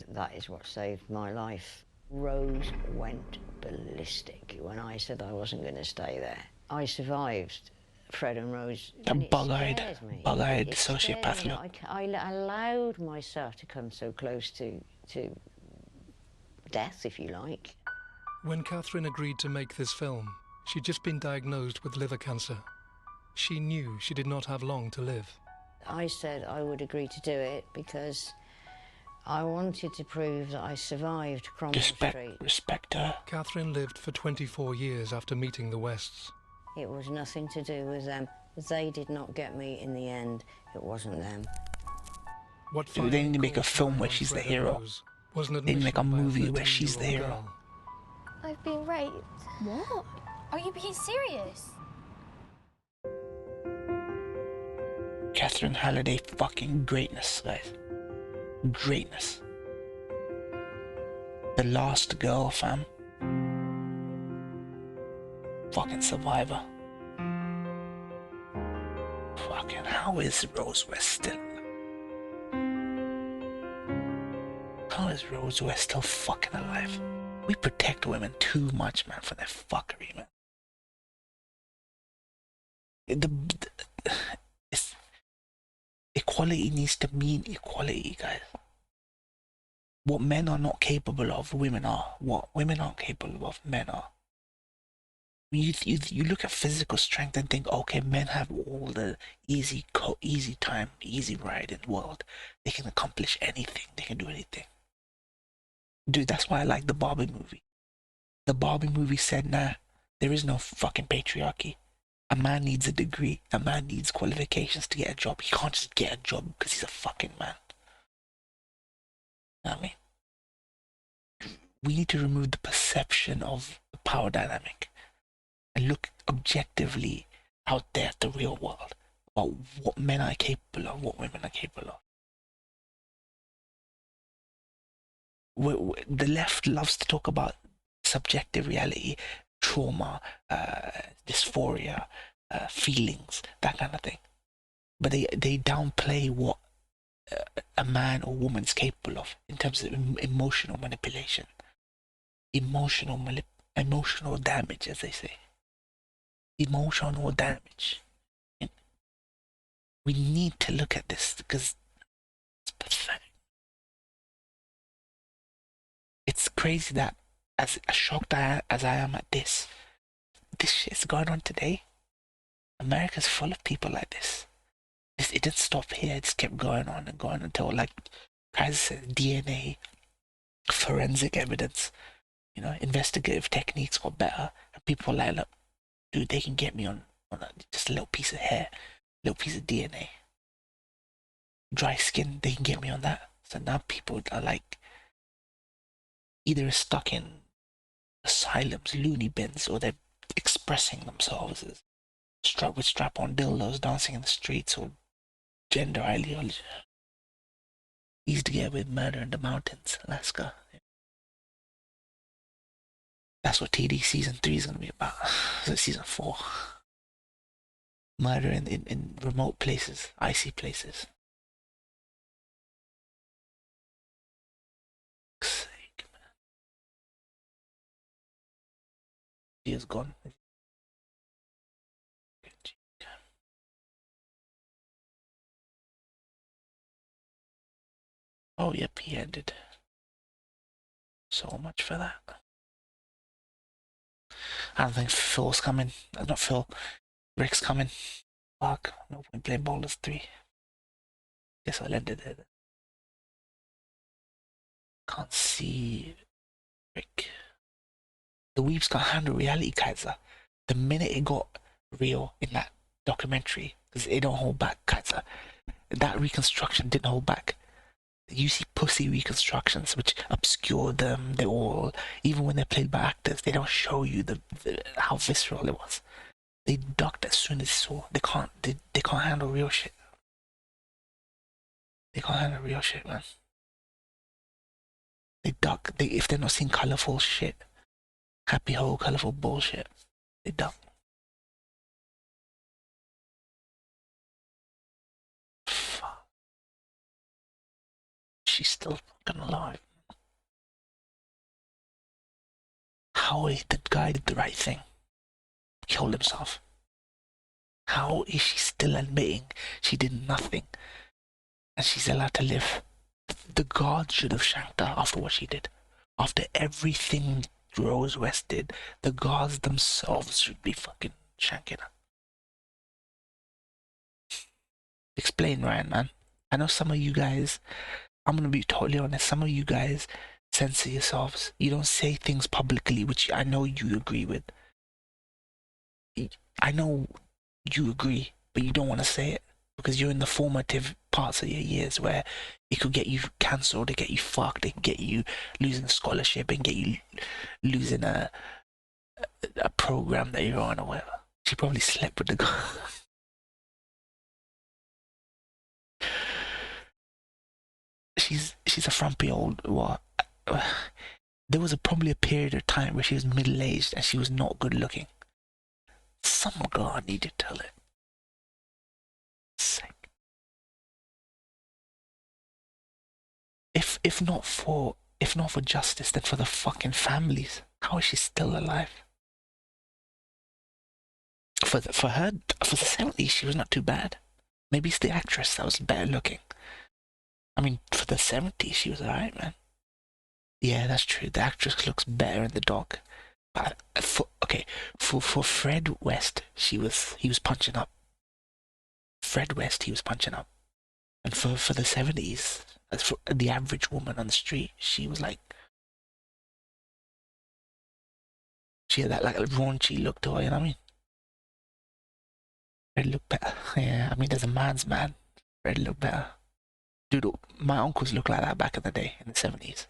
that is what saved my life. Rose went ballistic when I said I wasn't going to stay there. I survived Fred and Rose. That bug-eyed sociopath me. look. I allowed myself to come so close to death, if you like. When Catherine agreed to make this film, she'd just been diagnosed with liver cancer. She knew she did not have long to live. I said I would agree to do it because I wanted to prove that I survived Cromwell Street. Respect her. Catherine lived for 24 years after meeting the Wests. It was nothing to do with them. They did not get me in the end. It wasn't them. They need to make a film where she's the hero. They need to make a movie where she's the hero. I've been raped. What? Are you being serious? Catherine Halliday, fucking greatness, guys. Greatness. The last girl, fam. Fucking survivor. Fucking, how is Rose West still? How is Rose West still fucking alive? We protect women too much, man, for their fuckery, man. Equality needs to mean equality, guys. What men are not capable of, women are. What women aren't capable of, men are. You look at physical strength and think, okay, men have all the easy time, easy ride in the world. They can accomplish anything. They can do anything. Dude, that's why I like the Barbie movie. The Barbie movie said, nah, there is no fucking patriarchy. A man needs a degree. A man needs qualifications to get a job. He can't just get a job because he's a fucking man. You know what I mean? We need to remove the perception of the power dynamic and look objectively out there at the real world about what men are capable of, what women are capable of. the left loves to talk about subjective reality, trauma, dysphoria, feelings, that kind of thing. But they downplay what a man or woman's capable of in terms of emotional manipulation, emotional damage, as they say. Emotional damage. And we need to look at this because it's pathetic. It's crazy that as shocked as I am at this shit's going on today. America's full of people like this. It didn't stop here. It just kept going on and going until, like Kaiser said, DNA, forensic evidence, investigative techniques got better. And people were like, look, dude, they can get me on just a little piece of hair, little piece of DNA. Dry skin, they can get me on that. So now people are like, either stuck in asylums, loony bins, or they're expressing themselves as strap-on dildos dancing in the streets, or gender ideology. Easy to get with murder in the mountains, Alaska. That's what TD season 3 is going to be about. So season 4. Murder in remote places, icy places. Sake, man. He is gone. Oh, yep, he ended. So much for that. I don't think Phil's coming. Not Phil. Rick's coming. Fuck. No point playing Baldur's 3. Guess I'll end it there. Can't see Rick. The Weebs can't handle reality, Kaiser. The minute it got real in that documentary, because it don't hold back, Kaiser. That reconstruction didn't hold back. You see pussy reconstructions which obscure them. They all, even when they're played by actors, they don't show you how visceral it was. They ducked as soon as they saw. They can't handle real shit. They can't handle real shit, man. They duck. If they're not seeing colorful shit, happy whole colorful bullshit, they duck. Fuck. She's still fucking alive. How is the guy did the right thing? Killed himself. How is she still admitting she did nothing and she's allowed to live? The gods should have shanked her after what she did. After everything Rose West did, the gods themselves should be fucking shanking her. Explain, Ryan, man. I know some of you guys, I'm gonna be totally honest, some of you guys censor yourselves. You don't say things publicly, which I know you agree with. I know you agree, but you don't want to say it because you're in the formative parts of your years where it could get you cancelled, it get you fucked, it can get you losing a scholarship, and get you losing a program that you're on or whatever. She probably slept with the guy. She's a frumpy old what? There was probably a period of time where she was middle-aged and she was not good looking. Some god needed to tell it. Sick. If not for justice, then for the fucking families. How is she still alive? For the 70s, she was not too bad. Maybe it's the actress that was better looking. I mean, for the 70s, she was alright, man. Yeah, that's true. The actress looks better in the doc. But for Fred West, he was punching up. Fred West, he was punching up. And for the 70s, as for the average woman on the street, she was like, she had that like raunchy look to her, you know what I mean? Fred looked better. Yeah, I mean, there's a man's man. Fred looked better. Dude, my uncles looked like that back in the day, in the 70s.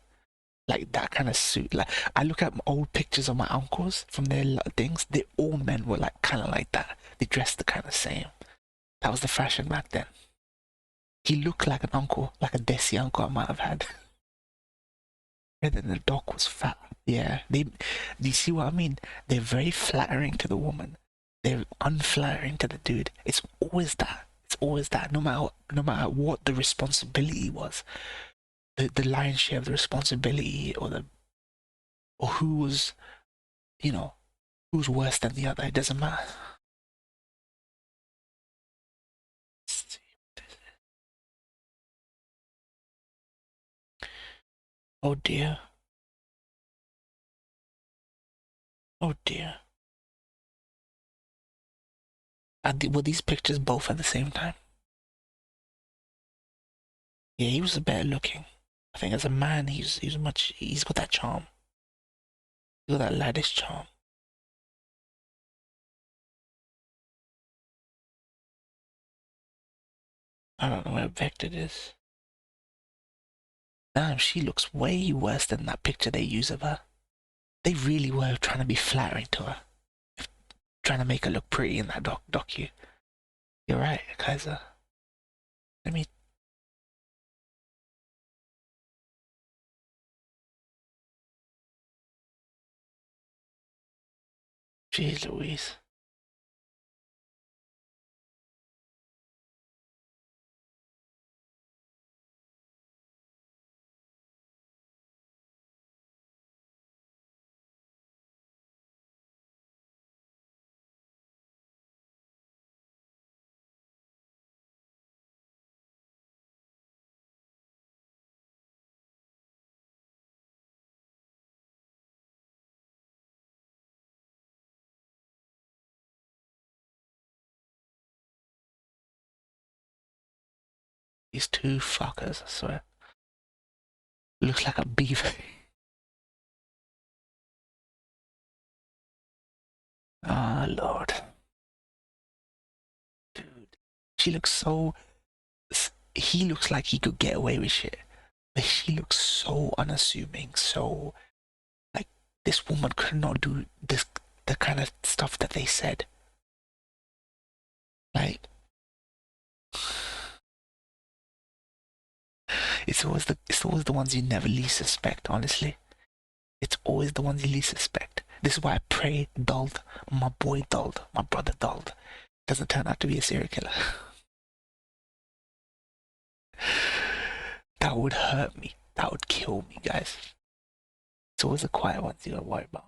Like that kind of suit. Like I look at old pictures of my uncles from their things. All men were like kind of like that. They dressed the kind of same. That was the fashion back then. He looked like an uncle, like a Desi uncle I might have had. And then the doc was fat. Yeah, do you see what I mean? They're very flattering to the woman. They're unflattering to the dude. It's always that. It's always that. No matter what the responsibility was, the lion's share of the responsibility, or who was, who's worse than the other. It doesn't matter. Oh dear. Oh dear. Were these pictures both at the same time? Yeah, he was better looking. I think as a man, he's got that charm. He's got that laddish charm. I don't know where Vector is. Damn, she looks way worse than that picture they use of her. They really were trying to be flattering to her. Trying to make her look pretty in that docu. You're right, Kaiser. Let me... Jeez Louise. These two fuckers, I swear. Looks like a beaver. Ah, Lord. Dude. She looks so... He looks like he could get away with shit. But she looks so unassuming, so... Like, this woman could not do the kind of stuff that they said. Like... It's always the ones you never least suspect, honestly. It's always the ones you least suspect. This is why I pray Dald, my boy Dald, my brother Dald, doesn't turn out to be a serial killer. That would hurt me. That would kill me, guys. It's always the quiet ones you gotta worry about.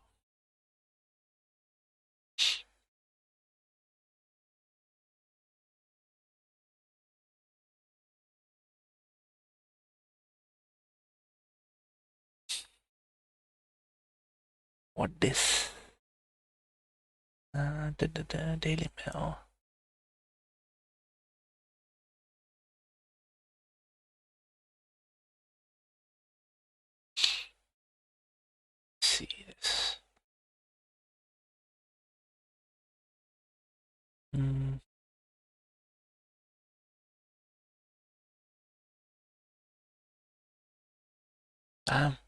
What this? Daily Mail. See this. Damn.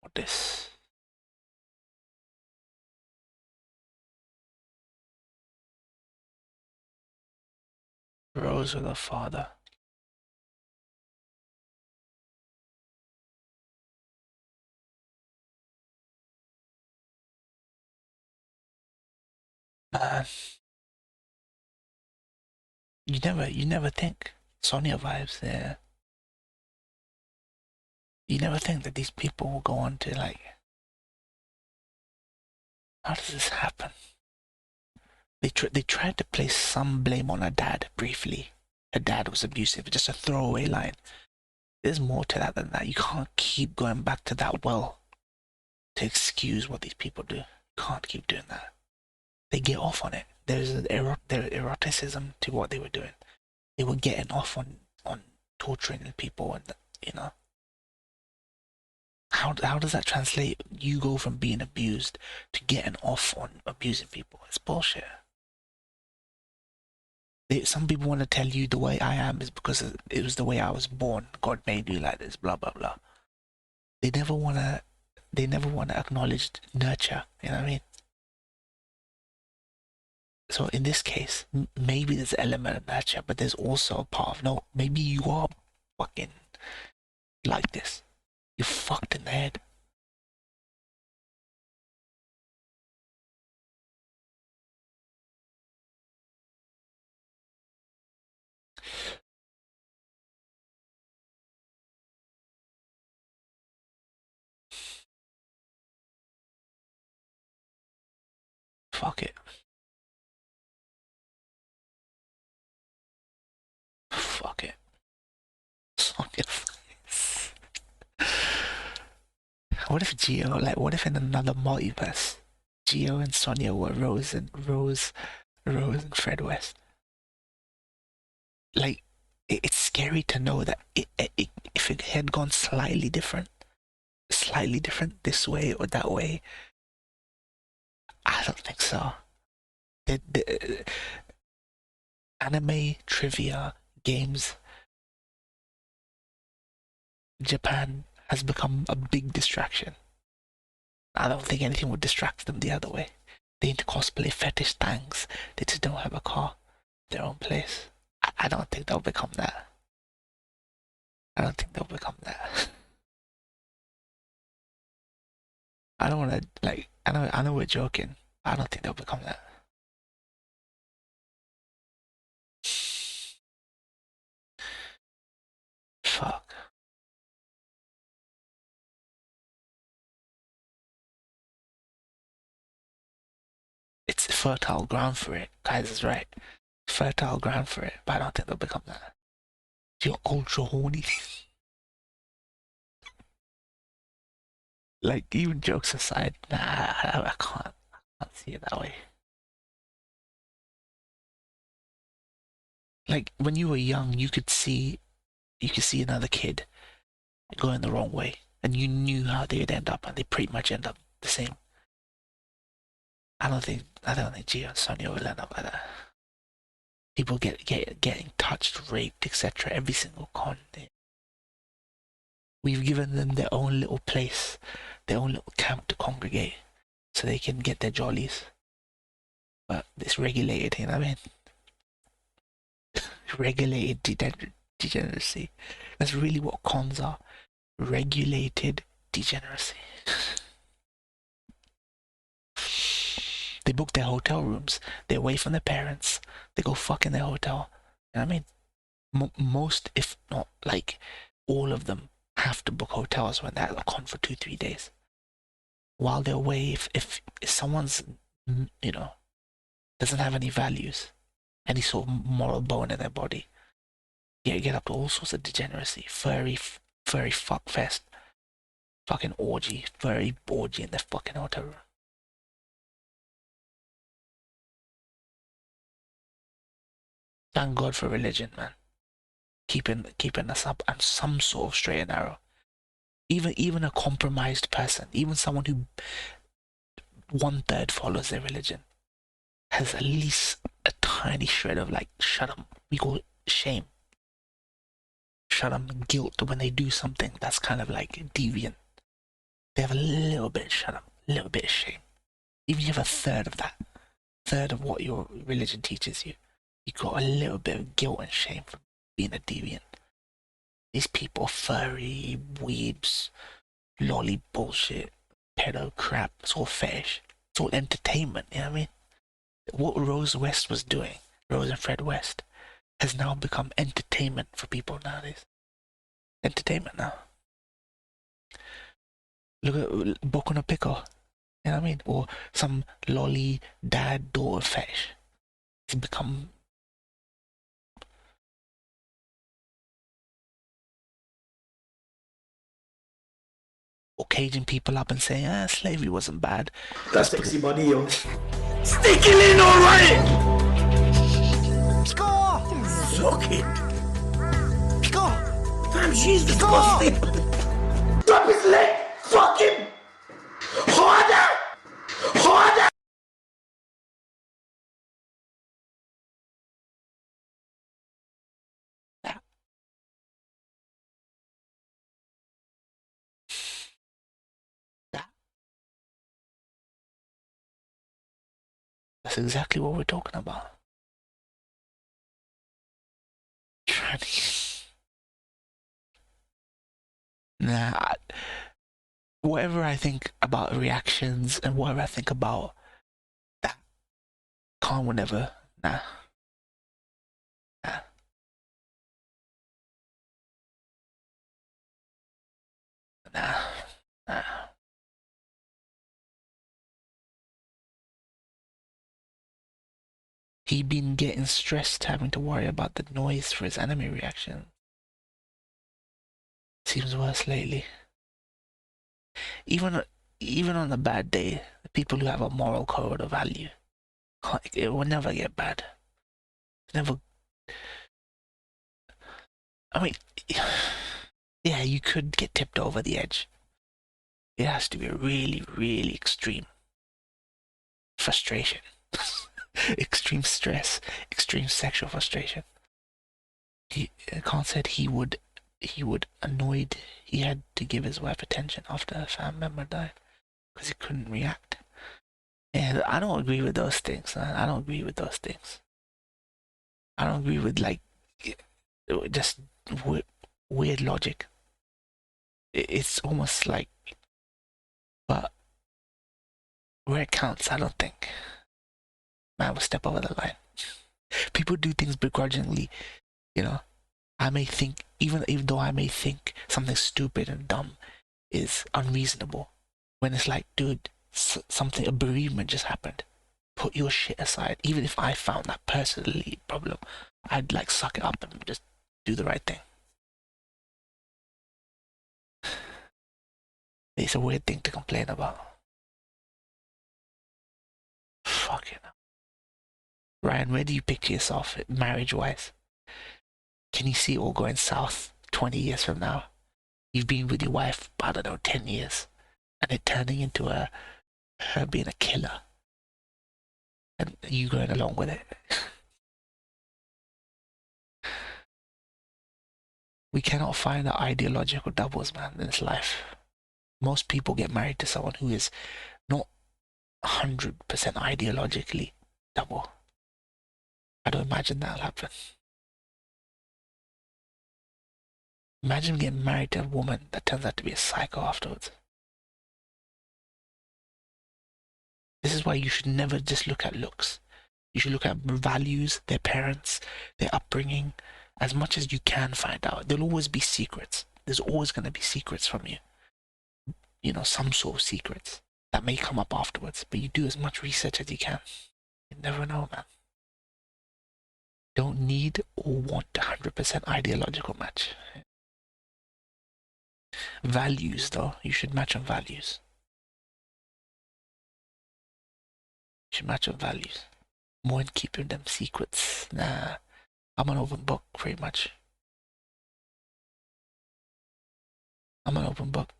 What this? Rose with her father. Man. You never think. Sonia vibes there. You never think that these people will go on to like... How does this happen? They tried to place some blame on her dad briefly. Her dad was abusive, just a throwaway line. There's more to that than that. You can't keep going back to that well to excuse what these people do. You can't keep doing that. They get off on it. There's eroticism to what they were doing. They were getting off on torturing people, and you know. How does that translate? You go from being abused to getting off on abusing people. It's bullshit. Some people want to tell you the way I am is because it was the way I was born. God made you like this, blah blah blah. They never wanna acknowledge nurture. You know what I mean? So in this case, maybe there's an element of nurture, but there's also a part of no. Maybe you are fucking like this. You're fucked in the head. Fuck it. Fuck it. Fuck it. What if what if in another multiverse, Geo and Sonia were Rose and Fred West? Like, it's scary to know that if it had gone slightly different this way or that way, I don't think so. The anime, trivia, games, Japan has become a big distraction. I don't think anything would distract them the other way. They into cosplay fetish things. They just don't have a car, their own place. I don't think they'll become that. I don't think they'll become that. I don't want to I know we're joking. I don't think they'll become that. Fuck. It's fertile ground for it. Guys is right. Fertile ground for it, but I don't think they'll become that. You're ultra horny. Like, even jokes aside, nah, I can't see it that way. Like, when you were young, you could see another kid going the wrong way, and you knew how they would end up, and they pretty much end up the same. I don't think Gio and Sonia will end up like that. People getting touched, raped, etc. Every single con. We've given them their own little place, their own little camp to congregate, so they can get their jollies. But it's regulated, you know what I mean? Regulated degeneracy. That's really what cons are. Regulated degeneracy. They book their hotel rooms. They're away from their parents. They go fuck in their hotel. You know what I mean? Most, if not like all of them, have to book hotels when they're at a con for 2-3 days. While they're away, if someone's, doesn't have any values, any sort of moral bone in their body, you get up to all sorts of degeneracy, furry fuck fest, fucking orgy, furry orgy in their fucking hotel room. Thank God for religion, man. Keeping us up on some sort of straight and narrow. Even a compromised person, even someone who 1/3 follows their religion, has at least a tiny shred of like, shut up. We call it shame. Shut up and guilt when they do something that's kind of like deviant. They have a little bit of shut up, a little bit of shame. Even if you have a third of that, third of what your religion teaches you, you got a little bit of guilt and shame from being a deviant. These people, furry, weebs, lolly bullshit, pedo crap, it's all fetish. It's all entertainment, you know what I mean? What Rose West was doing, Rose and Fred West, has now become entertainment for people nowadays. Entertainment now. Look at Boku no Pico, you know what I mean? Or some lolly dad-daughter fetish. It's become... or caging people up and saying, slavery wasn't bad. That sexy body, yo. Sneaking in alright! Pico! Suck it! Pico! Fam, she's disgusting! Drop his leg! Fuck him! Harder! Harder! That's exactly what we're talking about. Nah, whatever I think about reactions and whatever I think about that, Khan would never. Nah. Nah. Nah. Nah. He been getting stressed having to worry about the noise for his anime reaction. Seems worse lately. Even on a bad day, the people who have a moral code or value, it will never get bad. Never. I mean, yeah, you could get tipped over the edge. It has to be a really, really extreme frustration, extreme stress, extreme sexual frustration. Khan said he would annoyed. He had to give his wife attention after a family member died because he couldn't react. And I don't agree with those things. Man. I don't agree with those things. I don't agree with like just weird logic. It's almost like, but where it counts, I don't think man will step over the line. People do things begrudgingly, you know. I may think, even though I may think something stupid and dumb is unreasonable, when it's like, dude, a bereavement just happened. Put your shit aside. Even if I found that personally a problem, I'd like suck it up and just do the right thing. It's a weird thing to complain about. Fucking hell. Ryan, where do you picture yourself marriage-wise? Can you see it all going south 20 years from now? You've been with your wife, I don't know, 10 years, and it turning into her being a killer, and you going along with it. We cannot find the ideological doubles, man, in this life. Most people get married to someone who is not 100% ideologically double. I don't imagine that'll happen. Imagine getting married to a woman that turns out to be a psycho afterwards. This is why you should never just look at looks. You should look at values, their parents, their upbringing, as much as you can find out. There'll always be secrets. There's always going to be secrets from you. You know, some sort of secrets that may come up afterwards, but you do as much research as you can. You never know, man. Don't need or want a 100% ideological match. Values, though, you should match on values. You should match on values. More in keeping them secrets. Nah, I'm an open book, pretty much. I'm an open book.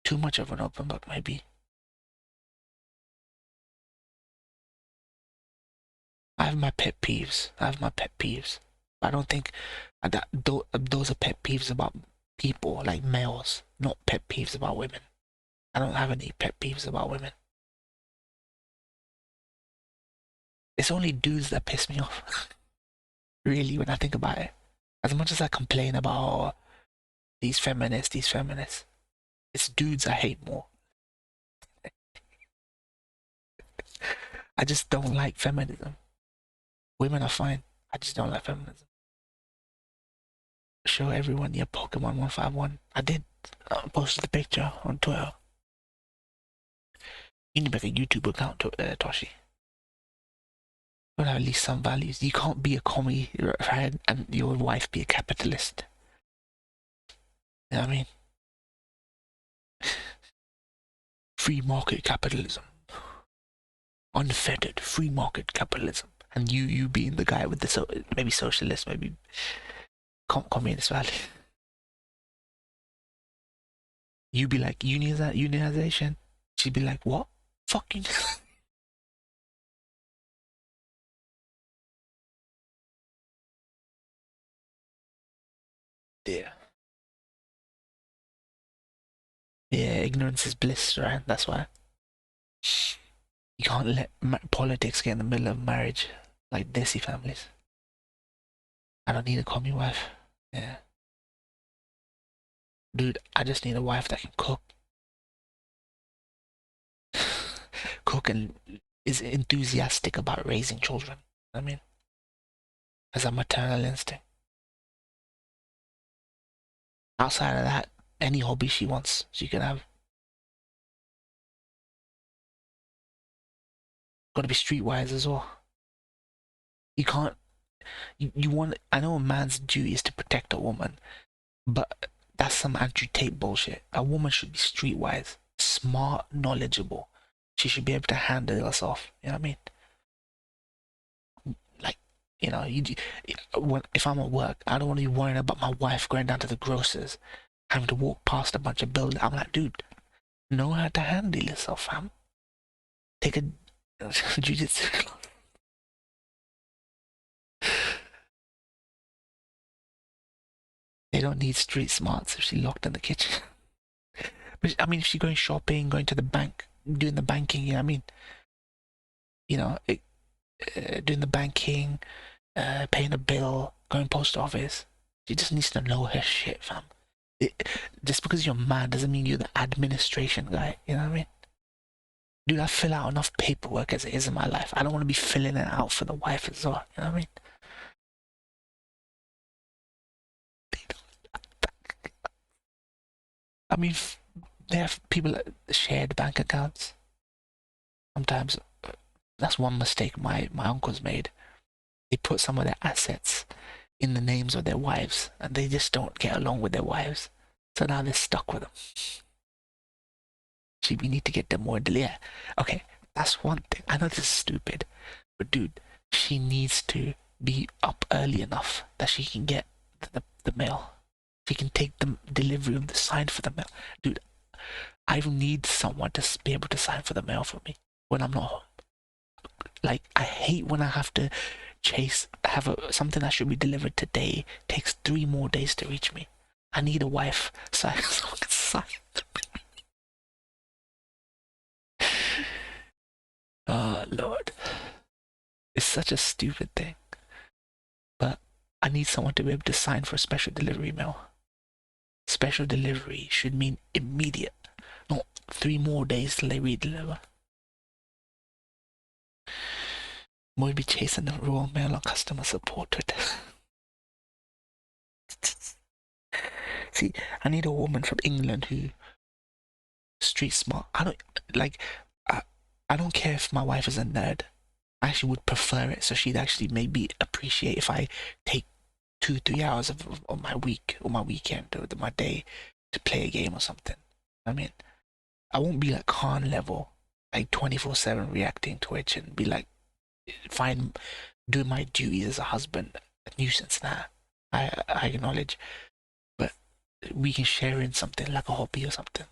Too much of an open book, maybe. I have my pet peeves. I don't think those are pet peeves about people, like males, not pet peeves about women. I don't have any pet peeves about women. It's only dudes that piss me off. Really, when I think about it. As much as I complain about these feminists, it's dudes I hate more. I just don't like feminism. Women are fine. I just don't like feminism. Show everyone your Pokemon 151. I did. I posted the picture on Twitter. You need to make a YouTube account, Toshi. You gotta have at least some values. You can't be a commie, right, and your wife be a capitalist. You know what I mean? Free market capitalism. Unfettered free market capitalism. And you being the guy with the maybe socialist, maybe communist value. You be like unionization. She'd be like, what? Fucking. Yeah. Yeah, ignorance is bliss, right? That's why. You can't let politics get in the middle of marriage like desi families. I don't need a commie wife. Yeah. Dude, I just need a wife that can cook. Cook and is enthusiastic about raising children. I mean, has a maternal instinct. Outside of that, any hobby she wants, she can have. Gotta be streetwise as well. You can't. You want. I know a man's duty is to protect a woman, but that's some Andrew Tate bullshit. A woman should be streetwise, smart, knowledgeable. She should be able to handle herself. You know what I mean? Like, you know, if I'm at work, I don't want to be worrying about my wife going down to the grocers, having to walk past a bunch of buildings. I'm like, dude, know how to handle yourself, fam. Take a jiu-jitsu class. They don't need street smarts if she's locked in the kitchen. But I mean, if she's going shopping, going to the bank, doing the banking, you know what I mean? You know, doing the banking, paying a bill, going post office. She just needs to know her shit, fam. Just because you're mad doesn't mean you're the administration guy, you know what I mean? Dude, I fill out enough paperwork as it is in my life. I don't want to be filling it out for the wife as well, you know what I mean? I mean, they have people that shared bank accounts. Sometimes that's one mistake my uncles made. They put some of their assets in the names of their wives, and they just don't get along with their wives. So now they're stuck with them. Gee, we need to get them more. Yeah, okay, that's one thing. I know this is stupid, but dude, she needs to be up early enough that she can get the mail. She can take the delivery of the sign for the mail. Dude, I need someone to be able to sign for the mail for me when I'm not home. Like, I hate when I have to something that should be delivered today takes 3 more days to reach me. I need a wife so someone can sign. Oh, Lord. It's such a stupid thing. But I need someone to be able to sign for a special delivery mail. Special delivery should mean immediate, not 3 more days till they redeliver. Might be chasing the raw mail on customer support Twitter. See, I need a woman from England who street smart. I don't care if my wife is a nerd. I actually would prefer it, so she'd actually maybe appreciate if I take 2-3 hours of my week or my weekend or my day to play a game or something. I mean, I won't be like Khan level, like 24/7 reacting Twitch and be like, doing my duties as a husband a nuisance. Nah, I acknowledge, but we can share in something like a hobby or something.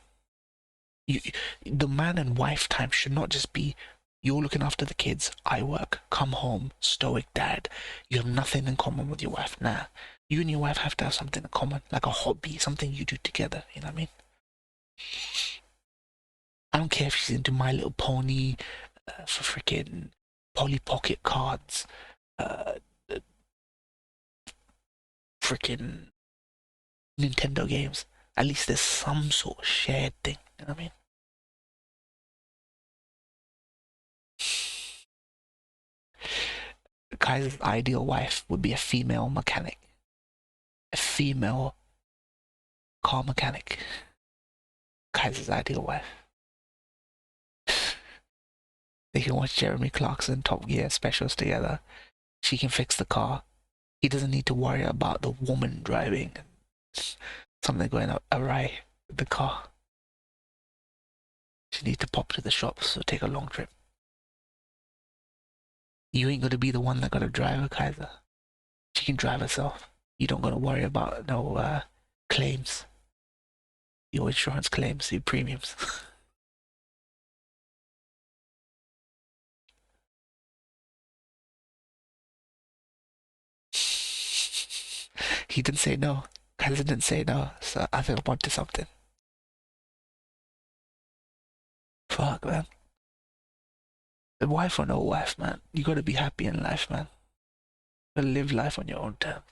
The man and wife time should not just be you're looking after the kids, I work, come home, stoic dad. You have nothing in common with your wife. Nah, you and your wife have to have something in common, like a hobby, something you do together. You know what I mean? I don't care if she's into My Little Pony, for freaking Polly Pocket cards, freaking Nintendo games. At least there's some sort of shared thing. You know what I mean? Kaiser's ideal wife would be a female mechanic. A female car mechanic. Kaiser's ideal wife. They can watch Jeremy Clarkson Top Gear specials together. She can fix the car. He doesn't need to worry about the woman driving and something going awry with the car. She needs to pop to the shops or take a long trip. You ain't gonna be the one that gotta drive her, Kaiser. She can drive herself. You don't gotta worry about no claims. Your insurance claims, your premiums. He didn't say no. Kaiser didn't say no, so I think I'm onto something. Fuck, man. A wife or no wife, man. You gotta be happy in life, man. You gotta live life on your own terms.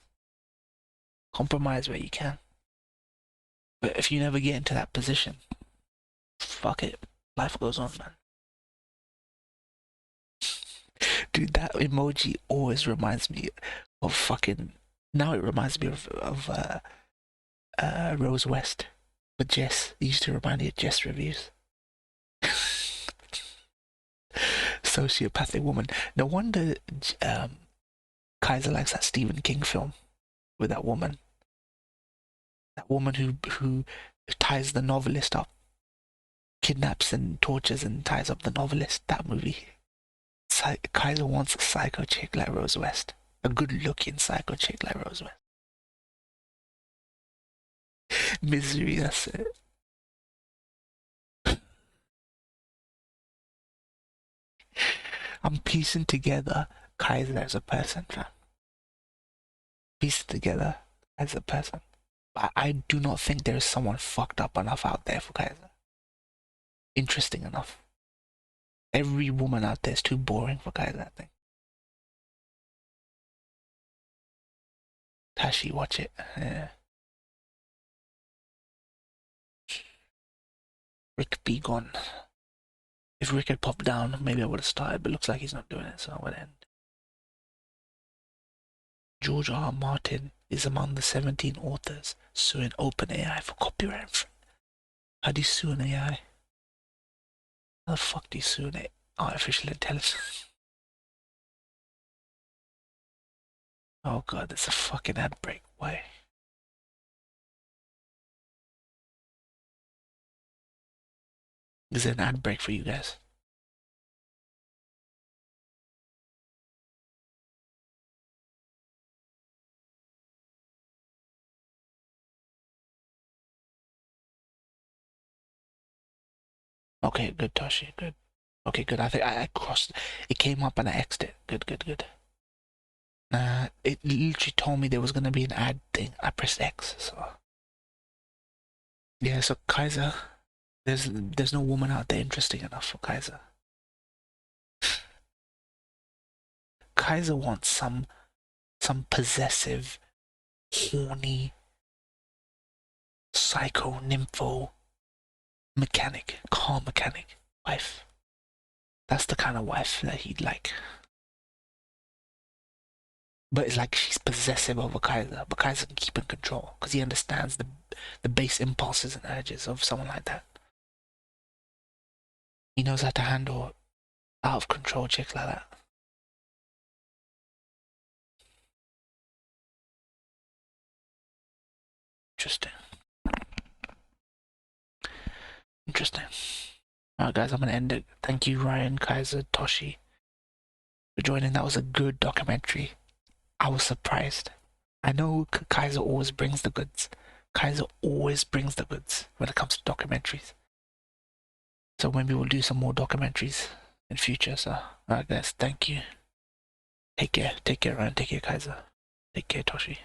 Compromise where you can. But if you never get into that position, fuck it. Life goes on, man. Dude, that emoji always reminds me of fucking... Now it reminds me of Rose West. But Jess, it used to remind me of Jess reviews. Sociopathic woman. No wonder Kaiser likes that Stephen King film with that woman. That woman who ties the novelist up. Kidnaps and tortures and ties up the novelist. That movie. Kaiser wants a psycho chick like Rose West. A good-looking psycho chick like Rose West. Misery, that's it. I'm piecing together Kaiser as a person, fam. Piecing together as a person. I do not think there is someone fucked up enough out there for Kaiser. Interesting enough. Every woman out there is too boring for Kaiser, I think. Tashi, watch it. Yeah. Rick be gone. If Rick had popped down, maybe I would have started, but looks like he's not doing it, so I would end. George R. R. Martin is among the 17 authors suing OpenAI for copyright infringement. How do you sue an AI? How the fuck do you sue an artificial intelligence? Oh god, there's a fucking ad break. Why? Is there an ad break for you guys? Okay, good, Toshi, good. Okay, good. I think I crossed. It came up and I X'd it. Good, good, good. It literally told me there was gonna be an ad thing. I pressed X, so yeah. So Kaiser, there's no woman out there interesting enough for Kaiser. Kaiser wants some possessive, horny, psycho nympho mechanic, car mechanic wife. That's the kind of wife that he'd like. But it's like she's possessive over Kaiser, but Kaiser can keep in control because he understands the base impulses and urges of someone like that. He knows how to handle out of control chicks like that. Interesting. Interesting. Alright guys, I'm gonna end it. Thank you Ryan, Kaiser, Toshi for joining. That was a good documentary. I was surprised. I know Kaiser always brings the goods. Kaiser always brings the goods when it comes to documentaries. So maybe we'll do some more documentaries in future. So alright guys, thank you. Take care Ryan, take care Kaiser. Take care Toshi.